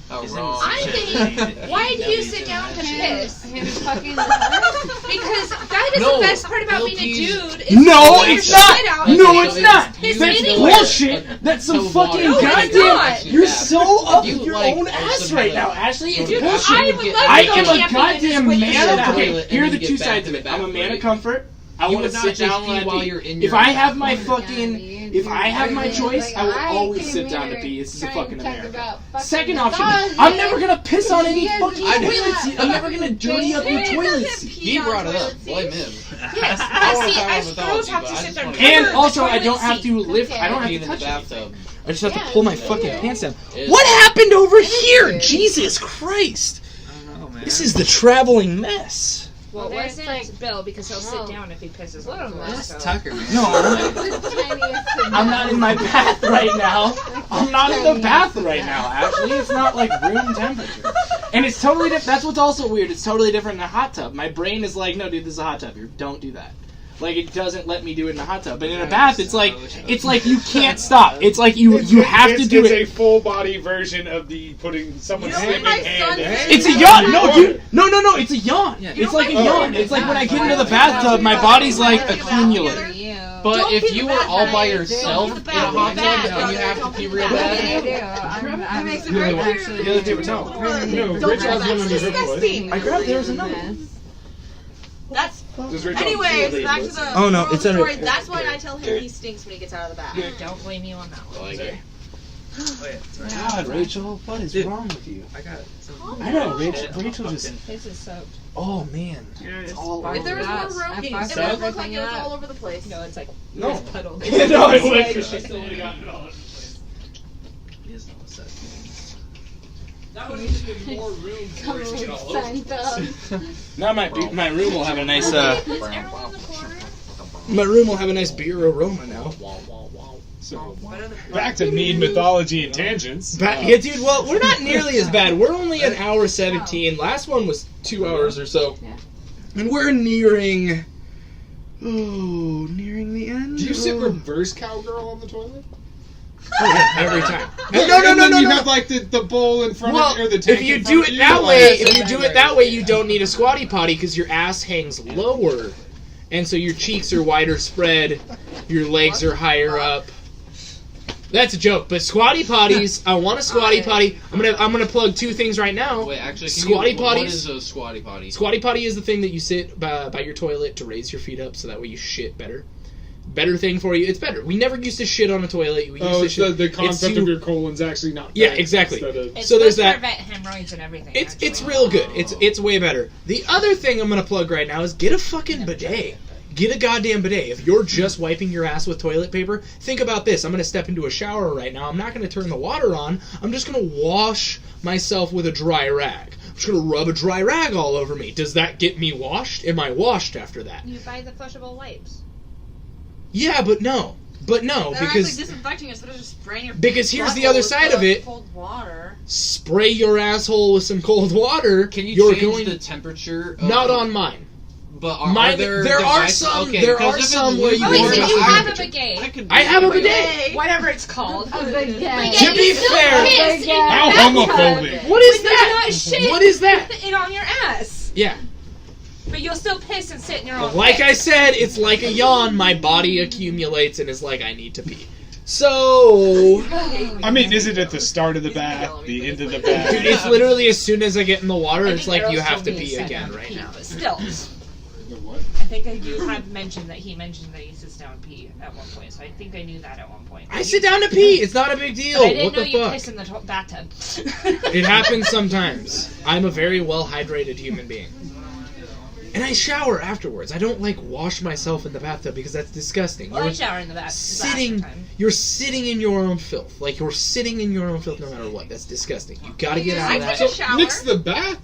how wrong. I think, why do you sit down to piss? him fucking Because that is No, the best part about being a Loki's- dude. Is No, pulling your it's not. shit out No, and it's not. piss That's anywhere. bullshit. That's some Tell fucking water. No, it's goddamn. not. You're so up You, your like, own also ass know right that- now, Ashley. It's Dude, bullshit. I would love I to go am a camping and goddamn just put your man shit of out. okay. And Here are then the get two back sides to of the it. I'm a bath, man right? of comfort. I You want to would not sit just down when pee I while pee. you're in If your I have my bathroom. fucking, if I have my choice, I will always sit down to pee. This is a fucking America. Second option, I'm never gonna piss on any fucking I do. toilet seat. I'm never gonna dirty up your toilet seat. He brought it up. Blame him. Yes, I wanna see, talk about as mythology, girls have but to I sit just there wanna- And cover also, the I don't toilet have to seat. lift. I don't Peeing have in to the touch anything. bathtub. I just have to pull my fucking pants down. Is- What happened over here? Jesus Christ! I don't know, man. This is the traveling mess. Well, it Well, wasn't there's, Bill because he'll sit Oh. down if he pisses What on the am I? floor. That's So. Tucker, man. No, the tiniest I'm not in my bath right now. I'm not in the bath right now, actually. It's not like room temperature. And it's totally different. That's what's also weird. It's totally different in a hot tub. My brain is like, no, dude, this is a hot tub. Don't do that. Like, it doesn't let me do it in a hot tub. But in a bath, it's like you can't stop. It's like you have to do It's it. a full body version of the putting someone's You know what slimming my hand. son It's a yawn. No, dude. No. It's a yawn. Yeah. It's like a yawn. It's like when I get into the bathtub, my body's like accumulating. But Don't if pee in you the were bath, all by right? yourself Don't in pee a in the hot bath. tub and you have to pee real I bad, do. That makes it Yeah, very like, clear. the other paper towel. No, Don't Rich do has that. one It's under her foot. disgusting. I grabbed there was another. That's. Does Rich Anyways, back to the Oh, no, moral of it's the under- story. That's why I tell him he stinks when he gets out of the bath. Don't blame you on that one. like, God, Rachel, what is Dude. wrong with you? I got some. I know, Rachel just. His is soaked. Oh man, it's all If there was Yes, more room, I it fucked would look like everything it was up. all over the place. No, it's like no. puddle. No, it would. He doesn't know what that means. That would give more room Come on, Seinfeld. Now my room will have a nice wow. my room will have a nice beer aroma now. So, back to Mead mythology and tangents. Yeah, dude. Well, we're not nearly as bad. We're only an hour 17. Last one was 2 hours or so, Yeah. and we're nearing the end. Do you sit reverse cowgirl on the toilet? Oh, yeah, every time. No. You have like the bowl in front Well, of you, or the tank if you in do front it of that you, way, like- if you do it that way, you don't need a squatty potty because your ass hangs lower, and so your cheeks are wider spread, your legs are higher up. That's a joke, but squatty potties. I want a squatty potty. I'm gonna plug two things right now. Wait, actually, Squatty what potties? is a squatty potty? Squatty potty is the thing that you sit by your toilet to raise your feet up, so that way you shit better. Better thing for you. It's better. We never used to shit on a toilet. We used to it's shit. the concept it's of your colon's actually not. Yeah, bad exactly. instead of- It's So there's supposed to that. prevent hemorrhoids and everything. It's actually. real good. It's way better. The other thing I'm gonna plug right now is get a fucking bidet. Get a goddamn bidet. If you're just wiping your ass with toilet paper, think about this. I'm going to step into a shower right now. I'm not going to turn the water on. I'm just going to wash myself with a dry rag. I'm just going to rub a dry rag all over me. Does that get me washed? Am I washed after that? You buy the flushable wipes. Yeah, but no. They're because actually disinfecting instead of just spraying your because here's the butthole other with side of it. Cold water. Spray your asshole with some cold water. Can you you're change going the temperature? Not on mine. But are there devices? There are some where you. Oh, wait, so you have a temperature. bidet. I have a bidet. Whatever it's called. A bidet. To be fair, How homophobic. what is But that? there's not shit What is that? in on your ass. Yeah. But you'll still piss and sit in your own Like piss. I said, it's like a yawn. My body accumulates and is like, I need to pee. So, I mean, is it at the start of the bath, the end of the bath? dude, it's literally as soon as I get in the water, I it's think like you Errol's have to still being pee sent again on right pee, now. But still, The what? I think I do have mentioned that he mentioned that he sits down and pee at one point. So I think I knew that at one point. I sit down to pee. It's not a big deal. But I didn't What know the you fuck? piss in the bathtub. It happens sometimes. I'm a very well hydrated human being. And I shower afterwards. I don't like wash myself in the bathtub because that's disgusting. Well, I You're shower in the bath. you're sitting in your own filth. Like you're sitting in your own filth no matter what. That's disgusting. You gotta get out of that. take a shower. Mix the bath?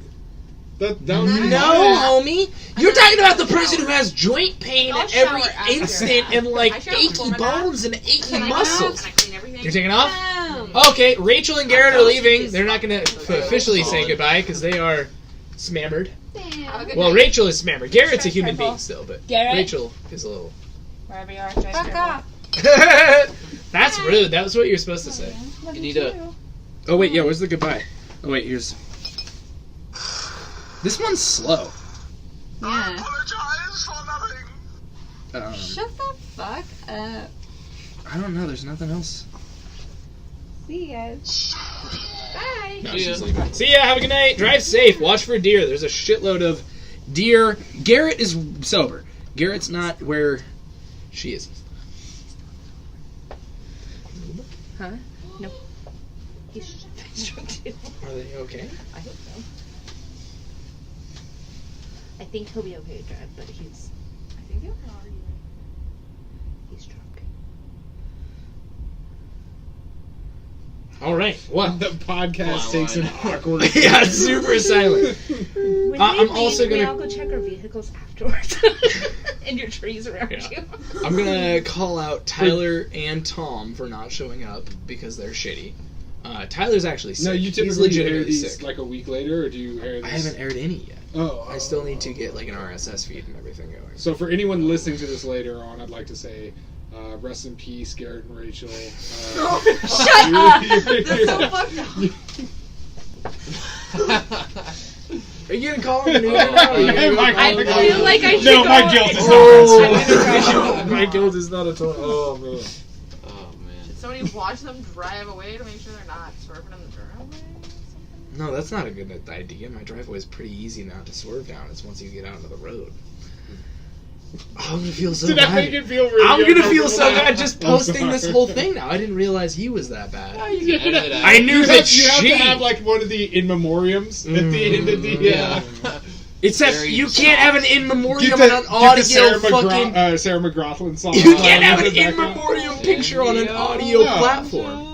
That would be No, bad. homie. You're talking about the person who has joint pain I'll at every shower after. instant and I like shower achy before my bath. bones and achy Can I muscles. clean everything? You're taking off? Boom. Okay, Rachel and Garrett are leaving. They're not going to officially say goodbye because they are smammered. Have a good Well, night. Rachel is smammered. Garrett's a Drive human careful. being still, but Garrett? Rachel is a little... Wherever you are, drive Fuck careful. off. That's rude. That was what you're supposed to say. You need a. Oh, wait, yeah, where's the goodbye? Oh, wait, here's... This one's slow. Yeah. Apologize for nothing. Shut the fuck up. I don't know. There's nothing else. See ya. Bye. No, See she's ya. leaving. See ya. Have a good night. Drive safe. Watch for deer. There's a shitload of deer. Garrett is sober. Garrett's not where she is. Huh? No. He's drunk too. Are they okay? I hope so. I think he'll be okay to drive, but he's drunk. All right. What? The podcast Wow, takes I an know. awkward. Yeah, it's super silent. When I'm we leave, also we gonna- all go check our vehicles afterwards. And your trees around Yeah. you. I'm gonna call out Tyler and Tom for not showing up because they're shitty. Tyler's actually sick. No, you He's typically air legitimately these sick. like a week later, or do you air I this? haven't aired any yet. Oh, I still need to get like an RSS feed and everything going. So for anyone listening to this later on, I'd like to say, rest in peace, Garrett and Rachel. Shut up! That's so fucked up. Are you gonna call him an Uber now? Or you gonna go I call him an feel Uber? like I should No, go my guilt is and- not Oh, my guilt is not at all. Oh man. Oh man. Should somebody watch them drive away to make sure they're not swerving in the driveway? No, that's not a good idea. My driveway is pretty easy now to swerve down. It's once you get out into the road. I'm gonna feel so Did bad. I make it feel really I'm gonna feel so uncomfortable? bad just I'm posting this sorry. whole thing now. I didn't realize he was that bad. You can edit it out. I knew You that have, you have she. to have like one of the in memoriams at the end of the. Yeah. Except Very you can't have an in Get memoriam the, on an audio Sarah, fucking. Sarah McLachlan song. You can't have an in the in background. memoriam picture on an audio No. platform.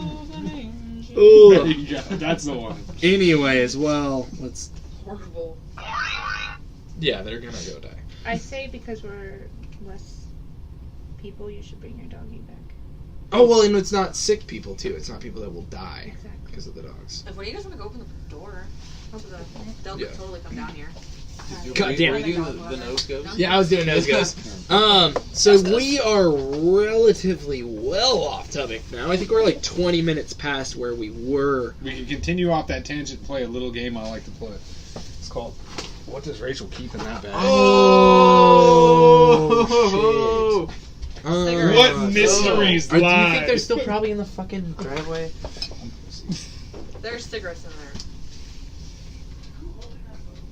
There Ugh. you go. That's the one. Anyways, well, let's. Horrible. Yeah, they're gonna go die. I say because we're less people, you should bring your doggy back. Oh well, and it's not sick people too. It's not people that will die Exactly. because of the dogs. If when you guys want to go open the door, they'll Yeah. totally come down here. God damn Were it. you doing the nose goes? Yeah, I was doing nose goes. So we are relatively well off topic now. I think we're like 20 minutes past where we were. We can continue off that tangent and play a little game I like to play. It's called What Does Rachel Keep in That Bag? Oh, shit. What mysteries Do you lie? think they're still probably in the fucking driveway? There's cigarettes in there.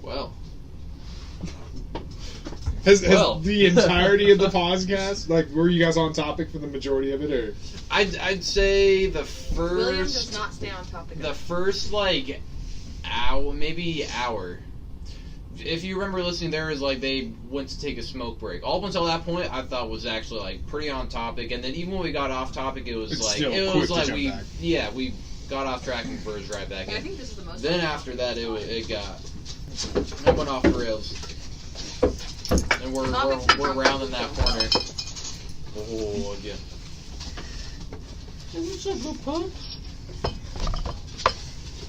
Well. Has Well. the entirety of the podcast, like, were you guys on topic for the majority of it, or? I'd say the William does first not stay on topic. the first like hour, maybe hour, if you remember listening, there was like they went to take a smoke break. All up until that point, I thought was actually like pretty on topic, and then even when we got off topic, it was we got off track and burst right back in. I think this is the most. Then after that, it went off the rails, and we're rounding that corner. Oh again. What's up, little punk?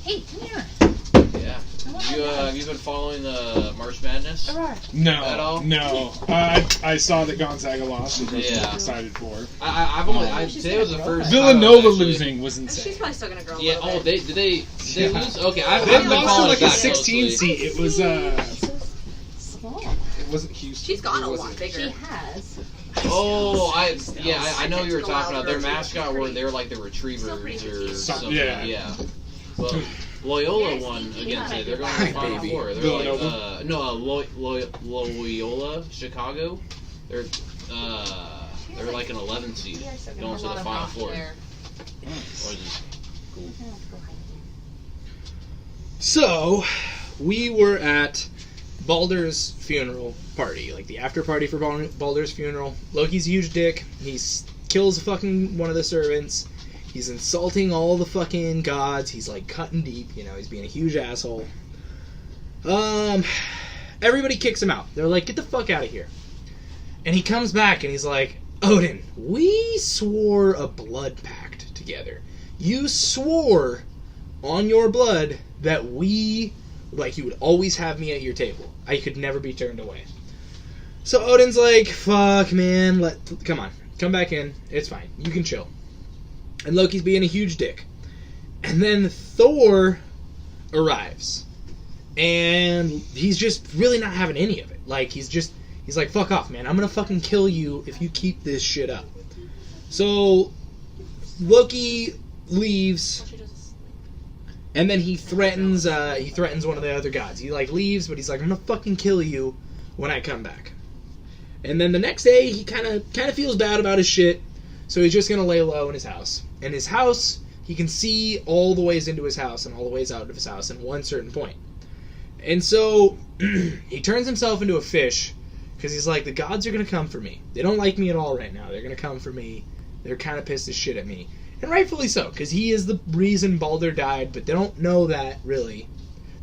Hey, come here. Yeah. Have you been following the March Madness? No. At all? No. I saw that Gonzaga lost, which I was really excited for. Today was the first. Villanova losing was insane. She's probably still gonna grow. Yeah. Oh, did they lose? Okay, They lost to like a 16 seed. It was Small. It wasn't Houston. She's gone a lot bigger. She has. Oh, I know you were talking about their mascot. They're like the Retrievers or something. Yeah. Well, Loyola won against it. They're going to the Final Four. They're Loyola, Chicago. They're like an 11th seed going to the Final Four. Cool. So, we were at Baldur's funeral party, like the after party for Baldur's funeral. Loki's a huge dick. He kills fucking one of the servants. He's insulting all the fucking gods. He's like cutting deep, he's being a huge asshole. Everybody kicks him out. They're like, get the fuck out of here. And he comes back and he's like, Odin, we swore a blood pact together. You swore on your blood that you would always have me at your table. I could never be turned away. So Odin's like, fuck, man, come on, come back in. It's fine. You can chill. And Loki's being a huge dick. And then Thor arrives. And he's just really not having any of it. Like, he's like, fuck off, man. I'm gonna fucking kill you if you keep this shit up. So, Loki leaves. And then he threatens one of the other gods. He, leaves, but he's like, I'm gonna fucking kill you when I come back. And then the next day, he kind of feels bad about his shit. So he's just going to lay low in his house. And his house, he can see all the ways into his house and all the ways out of his house in one certain point. And so he turns himself into a fish because he's like, the gods are going to come for me. They don't like me at all right now. They're going to come for me. They're kind of pissed as shit at me. And rightfully so, because he is the reason Baldur died, but they don't know that, really.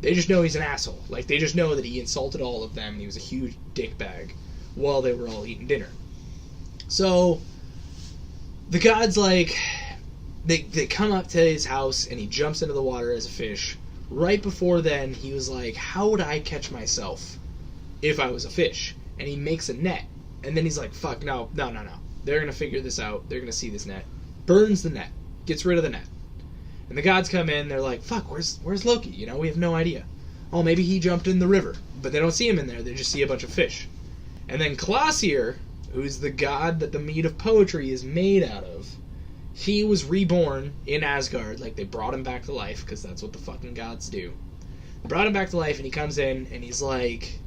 They just know he's an asshole. Like, they just know that he insulted all of them and he was a huge dickbag while they were all eating dinner. So the gods, they come up to his house, and he jumps into the water as a fish. Right before then, he was like, how would I catch myself if I was a fish? And he makes a net. And then he's like, fuck, no. They're going to figure this out. They're going to see this net. Burns the net. Gets rid of the net. And the gods come in, they're like, fuck, where's Loki? We have no idea. Oh, maybe he jumped in the river. But they don't see him in there. They just see a bunch of fish. And then Kvasir, who's the god that the Mead of Poetry is made out of, he was reborn in Asgard. Like, they brought him back to life, because that's what the fucking gods do. They brought him back to life, and he comes in, and he's like,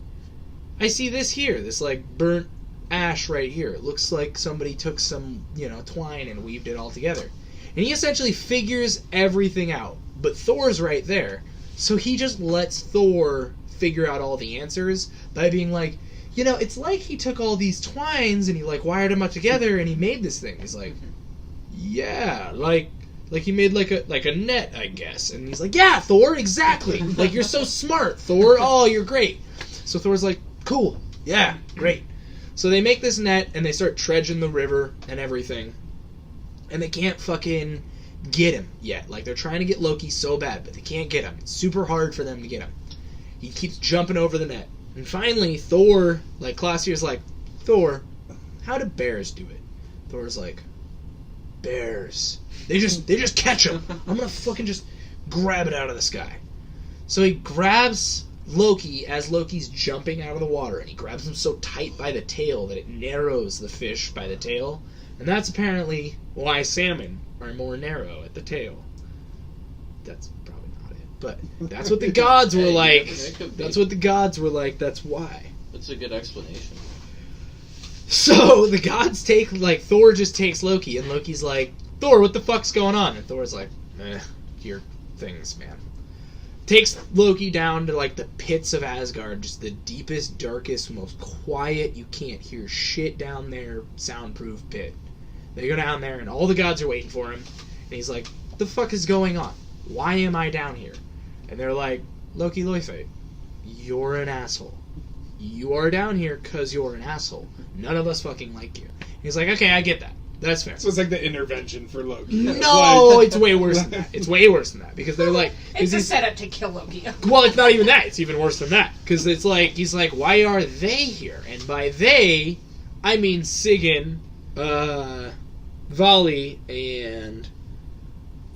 I see this here, this, burnt ash right here. It looks like somebody took some, twine and weaved it all together. And he essentially figures everything out. But Thor's right there. So he just lets Thor figure out all the answers by being like, it's like he took all these twines and he wired them up together and he made this thing. He's like, yeah, like he made like a net, I guess. And he's like, yeah, Thor, exactly. You're so smart, Thor. Oh, you're great. So Thor's like, cool, yeah, great. So they make this net and they start dredging the river and everything. And they can't fucking get him yet. They're trying to get Loki so bad, but they can't get him. It's super hard for them to get him. He keeps jumping over the net. And finally, Thor, Kvasir's like, Thor, how do bears do it? Thor's like, bears. They just catch him. I'm gonna fucking just grab it out of the sky. So he grabs Loki as Loki's jumping out of the water, and he grabs him so tight by the tail that it narrows the fish by the tail. And that's apparently why salmon are more narrow at the tail. That's probably not it. But that's what the gods were like. That's what the gods were like. That's why. That's a good explanation. So the gods take, Thor just takes Loki, and Loki's like, Thor, what the fuck's going on? And Thor's like, your things, man. takes Loki down to like the pits of Asgard, just the deepest, darkest, most quiet, you can't hear shit down there, soundproof pit. They go down there and all the gods are waiting for him, and he's like, the fuck is going on? Why am I down here? And they're like, Loki Loife, you're an asshole. You are down here because you're an asshole. None of us fucking like you. He's like, okay, I get that. That's fair. So it's like the intervention for Loki. No, it's way worse than that. It's way worse than that. Because they're like... It's a setup to kill Loki. Well, it's not even that. It's even worse than that. Because it's like, he's like, why are they here? And by they, I mean Sigyn, Vali, and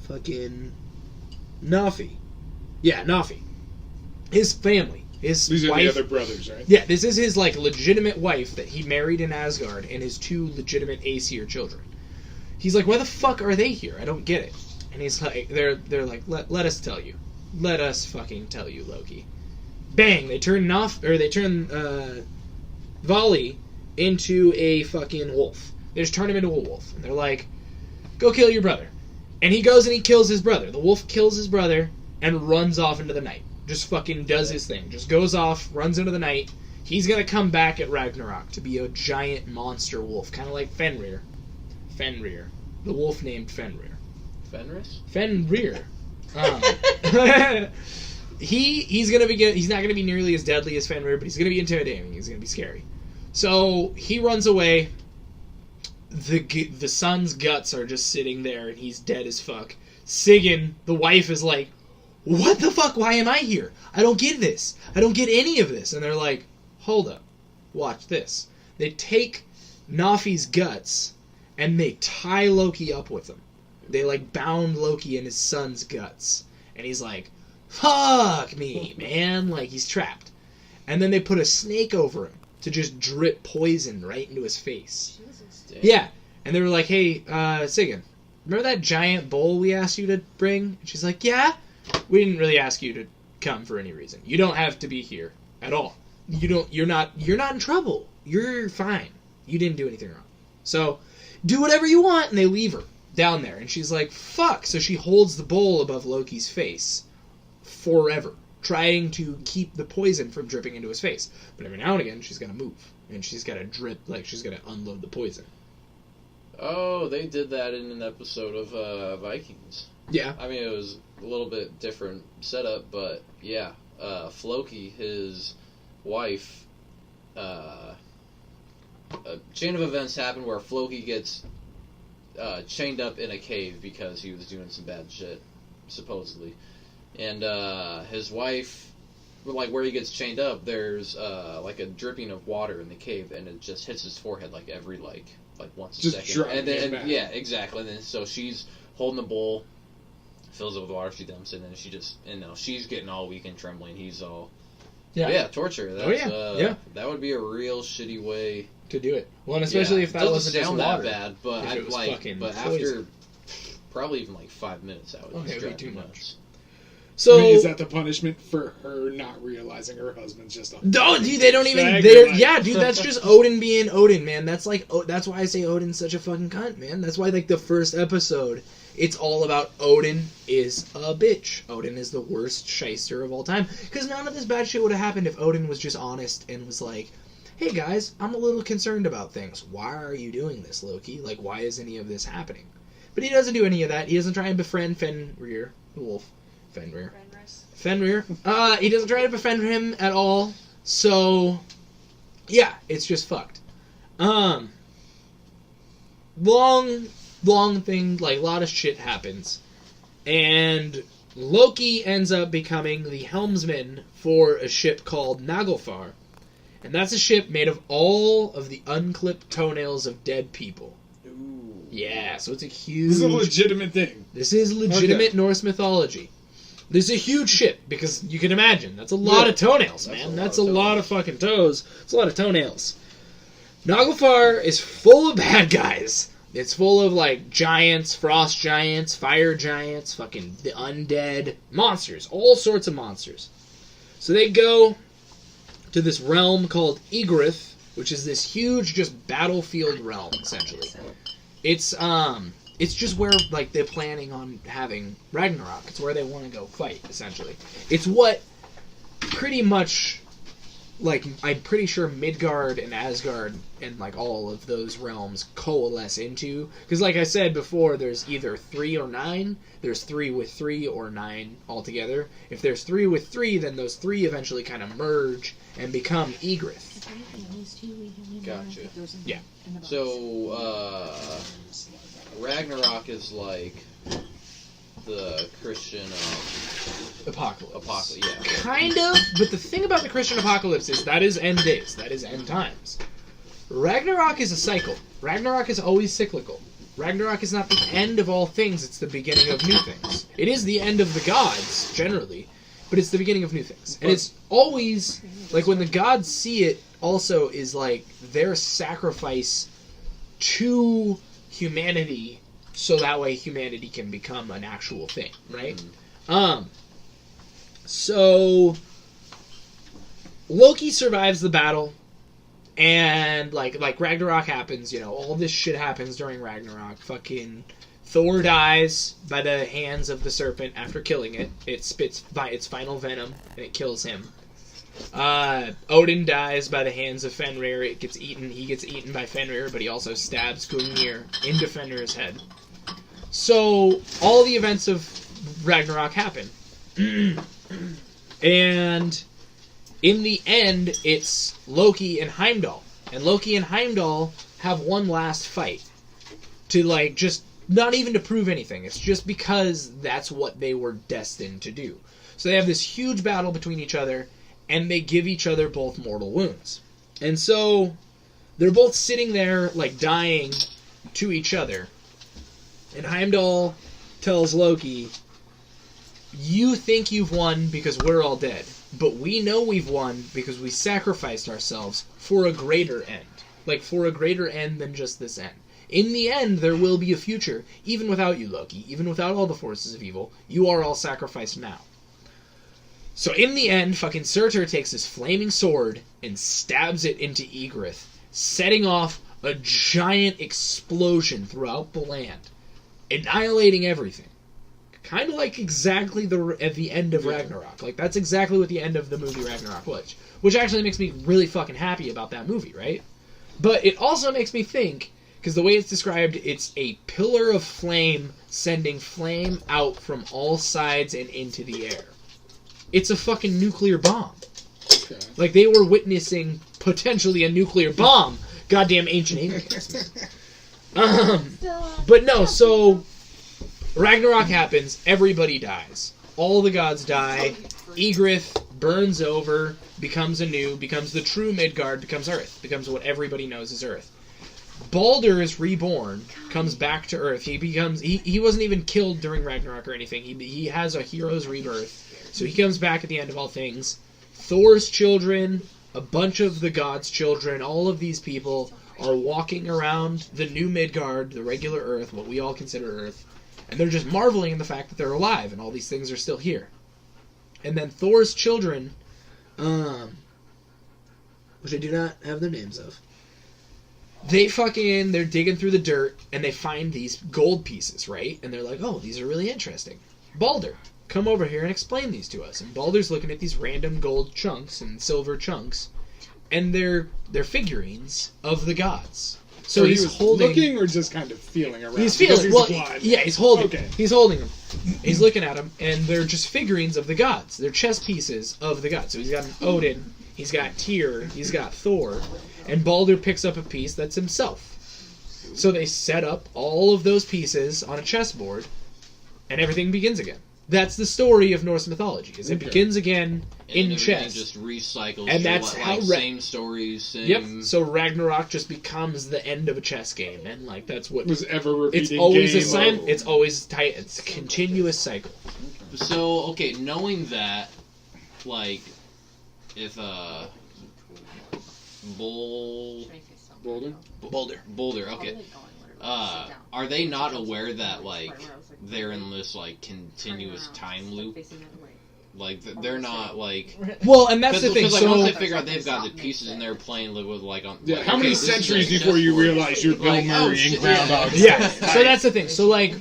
fucking Nafi. Yeah, Nafi. His family. His These wife, are the other brothers, right? Yeah, this is his like legitimate wife that he married in Asgard, and his 2 legitimate Aesir children. He's like, why the fuck are they here? I don't get it. And he's like, they're like, let us tell you, let us fucking tell you, Loki. Bang! They turn Vali into a fucking wolf. They just turn him into a wolf, and they're like, go kill your brother. And he goes and he kills his brother. The wolf kills his brother and runs off into the night. Just fucking does his thing. Just goes off, runs into the night. He's gonna come back at Ragnarok to be a giant monster wolf. Kind of like Fenrir. Fenrir. The wolf named Fenrir. Fenris? Fenrir. He's not gonna be nearly as deadly as Fenrir, but he's gonna be intimidating. He's gonna be scary. So he runs away. The son's guts are just sitting there, and he's dead as fuck. Sigyn, the wife, is like, what the fuck? Why am I here? I don't get this. I don't get any of this. And they're like, hold up. Watch this. They take Nafi's guts and they tie Loki up with them. They like bound Loki in his son's guts. And he's like, fuck me, man. Like he's trapped. And then they put a snake over him to just drip poison right into his face. Jesus. Yeah. And they were like, hey, Sigyn, remember that giant bowl we asked you to bring? And she's like, yeah. We didn't really ask you to come for any reason. You don't have to be here at all. You're not in trouble. You're fine. You didn't do anything wrong. So, do whatever you want, and they leave her down there. And she's like, fuck. So she holds the bowl above Loki's face forever, trying to keep the poison from dripping into his face. But every now and again, she's got to move. And she's got to drip, like she's got to unload the poison. Oh, they did that in an episode of Vikings. Yeah. I mean, it was a little bit different setup, but yeah. Floki, his wife, a chain of events happened where Floki gets chained up in a cave because he was doing some bad shit, supposedly. And his wife, like where he gets chained up, there's like a dripping of water in the cave, and it just hits his forehead like every like once a second. And then yeah, exactly. And then so she's holding the bowl, fills it with water, she dumps it, and then she just, she's getting all weak and trembling. He's all, torture. That's, that would be a real shitty way to do it. Well, and especially if that wasn't just water. That bad, but after probably even like 5 minutes, that would just drive too nuts. much. So is that the punishment for her not realizing her husband's just a... No, dude, they don't even... Yeah, dude, that's just Odin being Odin, man. That's like... that's why I say Odin's such a fucking cunt, man. That's why, like, the first episode, it's all about Odin is a bitch. Odin is the worst shyster of all time. Because none of this bad shit would have happened if Odin was just honest and was like, hey, guys, I'm a little concerned about things. Why are you doing this, Loki? Like, why is any of this happening? But he doesn't do any of that. He doesn't try and befriend Fenrir, the wolf. Fenrir. He doesn't try to befriend him at all. So, yeah, it's just fucked. Long thing, like, a lot of shit happens. And Loki ends up becoming the helmsman for a ship called Naglfar. And that's a ship made of all of the unclipped toenails of dead people. Ooh. Yeah, so it's a huge... This is a legitimate thing. This is legitimate Norse mythology. This is a huge ship, because you can imagine, that's a lot of toenails, man. That's a lot of fucking toes. It's a lot of toenails. Naglfar is full of bad guys. It's full of, like, giants, frost giants, fire giants, fucking the undead, monsters, all sorts of monsters. So they go to this realm called Ygritte, which is this huge, just battlefield realm, essentially. It's it's just where like they're planning on having Ragnarok. It's where they want to go fight. Essentially, it's what pretty much. Like, I'm pretty sure Midgard and Asgard and, like, all of those realms coalesce into. Because, like I said before, there's either 3 or 9. There's 3 with 3 or 9 altogether. If there's 3 with 3, then those 3 eventually kind of merge and become Ygritte. Gotcha. Yeah. So, Ragnarok is like the Christian Apocalypse. Yeah. Kind of, but the thing about the Christian apocalypse is that is end days. That is end times. Ragnarok is a cycle. Ragnarok is always cyclical. Ragnarok is not the end of all things, it's the beginning of new things. It is the end of the gods, generally, but it's the beginning of new things. And it's always, like, when the gods see it, also is, like, their sacrifice to humanity, so that way humanity can become an actual thing, right? So Loki survives the battle, and like Ragnarok happens, you know, all this shit happens during Ragnarok. Fucking Thor dies by the hands of the serpent after killing it. It spits by its final venom and it kills him. Odin dies by the hands of Fenrir. He gets eaten by Fenrir, but he also stabs Gungnir into Fenrir's head. So all the events of Ragnarok happen. And in the end, it's Loki and Heimdall. And Loki and Heimdall have one last fight. To, like, just, not even to prove anything. It's just because that's what they were destined to do. So they have this huge battle between each other, and they give each other both mortal wounds. And so, they're both sitting there, like, dying to each other. And Heimdall tells Loki, you think you've won because we're all dead, but we know we've won because we sacrificed ourselves for a greater end. Like, for a greater end than just this end. In the end, there will be a future, even without you, Loki, even without all the forces of evil. You are all sacrificed now. So in the end, fucking Surtur takes his flaming sword and stabs it into Ygritte, setting off a giant explosion throughout the land, annihilating everything. Kind of like exactly at the end of Ragnarok. Like, that's exactly what the end of the movie Ragnarok was. Which actually makes me really fucking happy about that movie, right? But it also makes me think, because the way it's described, it's a pillar of flame sending flame out from all sides and into the air. It's a fucking nuclear bomb. Okay. Like, they were witnessing potentially a nuclear bomb. Goddamn ancient aliens. But no, so Ragnarok happens, everybody dies. All the gods die, Ygritte burns over, becomes the true Midgard, becomes Earth, becomes what everybody knows as Earth. Baldur is reborn, comes back to Earth. He wasn't even killed during Ragnarok or anything. He has a hero's rebirth. So he comes back at the end of all things. Thor's children, a bunch of the gods' children, all of these people are walking around the new Midgard, the regular Earth, what we all consider Earth, and they're just marveling in the fact that they're alive and all these things are still here. And then Thor's children, which I do not have their names of, they're digging through the dirt and they find these gold pieces, right? And they're like, oh, these are really interesting. Baldur, come over here and explain these to us. And Baldur's looking at these random gold chunks and silver chunks, and they're figurines of the gods. So he's holding, looking or just kind of feeling around. He's feeling. Well, yeah, he's holding. Okay. He's holding them. He's looking at them, and they're just figurines of the gods. They're chess pieces of the gods. So he's got an Odin, he's got Tyr, he's got Thor, and Baldur picks up a piece that's himself. So they set up all of those pieces on a chessboard, and everything begins again. That's the story of Norse mythology. Is it begins again in chess, just recycles, and that's how same stories. Same... Yep. So Ragnarok just becomes the end of a chess game, and like that's what was ever repeating. It's always game a sign. It's always tight. It's a continuous cycle. So okay, knowing that, like, if Boulder. Okay. Are they not aware that like they're in this like continuous time loop? Like they're not like. Well, and that's the thing. Like, so once they figure out they've got the pieces in there playing with like on. Yeah. Like, How many centuries before you realize you're Bill Murray in Groundhog? Yeah. So that's the thing. So like,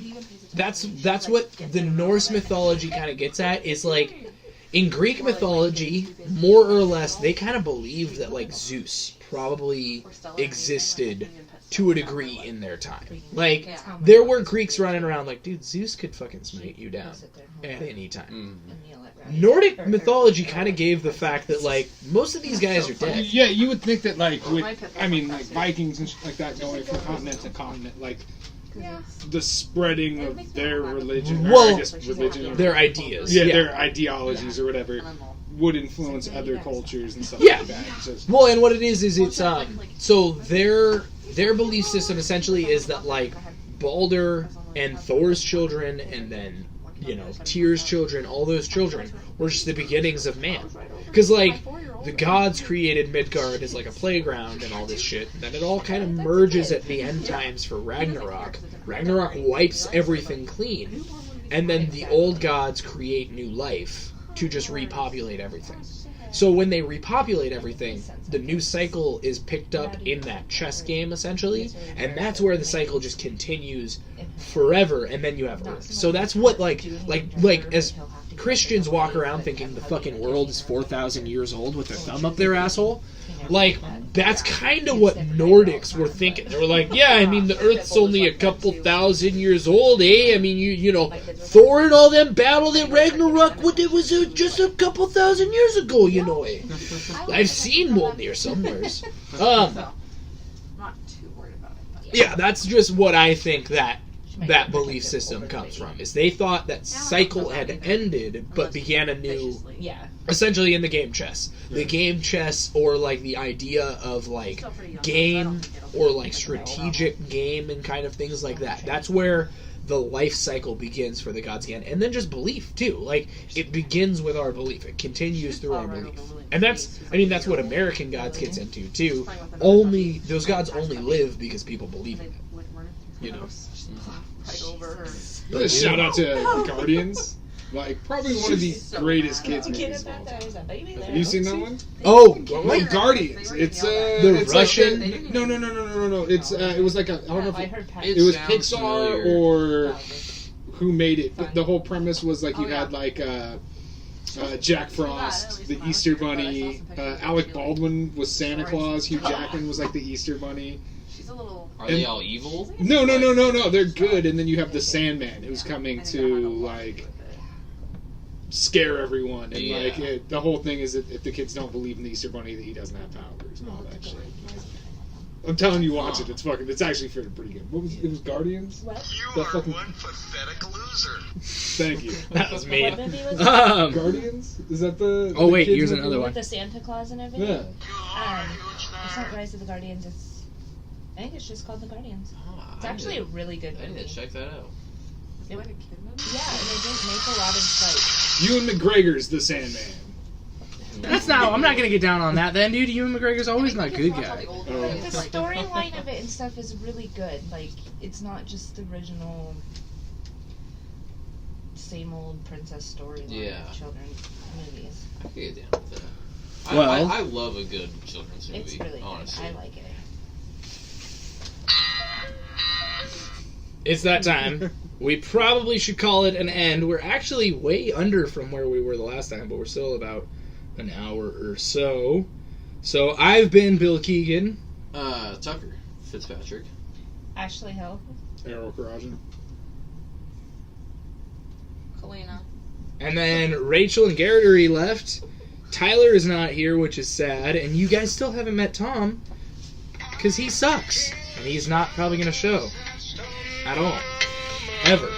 that's what the Norse mythology kind of gets at. Is like, in Greek mythology, more or less, they kind of believe that like Zeus probably existed to a degree in their time. Like, there were Greeks running around like, dude, Zeus could fucking smite you down at any time. Nordic mythology kind of gave the fact that, like, most of these guys are dead. Yeah, you would think that, like, like Vikings and shit like that going from continent to continent, like, the spreading of their religion, well, I guess religion, their ideas. Yeah, their ideologies or whatever, would influence other cultures and stuff like that. Just, well, and what it is it's, so their belief system essentially is that, like, Balder and Thor's children and then, you know, Tyr's children, all those children were just the beginnings of man. Because, like, the gods created Midgard as, like, a playground and all this shit. And then it all kind of merges at the end times for Ragnarok. Ragnarok wipes everything clean. And then the old gods create new life to just repopulate everything. So when they repopulate everything, the new cycle is picked up in that chess game, essentially, and that's where the cycle just continues forever, and then you have Earth. So that's what, like as Christians walk around thinking the fucking world is 4,000 years old with their thumb up their asshole, like, that's kind of what Nordics were thinking. They were like, yeah, I mean, the Earth's only a couple thousand years old, eh? I mean, you know, Thor and all them battled in Ragnarok, it was just a couple thousand years ago, you know, eh? I've seen Mjolnir somewheres. Yeah, that's just what I think that belief system comes from, is they thought that cycle had ended, but began a new, essentially in the game chess. The game chess, or like the idea of like game, or like strategic game and kind of things like that. That's where the life cycle begins for the gods again. And then just belief, too. Like, it begins with our belief. It continues through our belief. And that's what American gods gets into, too. Those gods only live because people believe in it. You know? Shout out to Guardians. Like, probably one of the greatest kids movies of all time. Have you seen that one? Oh, Guardians. It's the it's Russian. Like no. It's it was like I don't know if it was Pixar or who made it. But the whole premise was like you had like Jack Frost, the Easter Bunny. Alec Baldwin was Santa Claus. Hugh Jackman was like the Easter Bunny. Are they all evil? No. They're good. And then you have the Sandman, who's coming to like scare everyone, and like the whole thing is that if the kids don't believe in the Easter Bunny, that he doesn't have powers and all that shit. I'm telling you, watch it. It's actually pretty good. It was Guardians? You are one pathetic loser. Thank you. That was me. Guardians? Is that the? Oh wait, here's another one. With the Santa Claus and everything. Yeah. It's not Rise of the Guardians. I think it's just called The Guardians. It's actually a really good movie. I need to check that out. Yeah, and they didn't make a lot of like. Ewan McGregor's the Sandman. I'm not gonna get down on that then, dude. Ewan McGregor's always not good guy. The storyline of it and stuff is really good. Like, it's not just the original same old princess storyline of children's movies. I can get down with that. Well, I love a good children's movie. It's really honestly. good. I like it. It's that time. We probably should call it an end. We're actually way under from where we were the last time, but we're still about an hour or so. So I've been Bill Keegan. Tucker Fitzpatrick. Ashley Hill. Errol Karajan. Kalina. And then Rachel and Garrett are left. Tyler is not here, which is sad. And you guys still haven't met Tom, because he sucks. And he's not probably going to show. At all. Ever.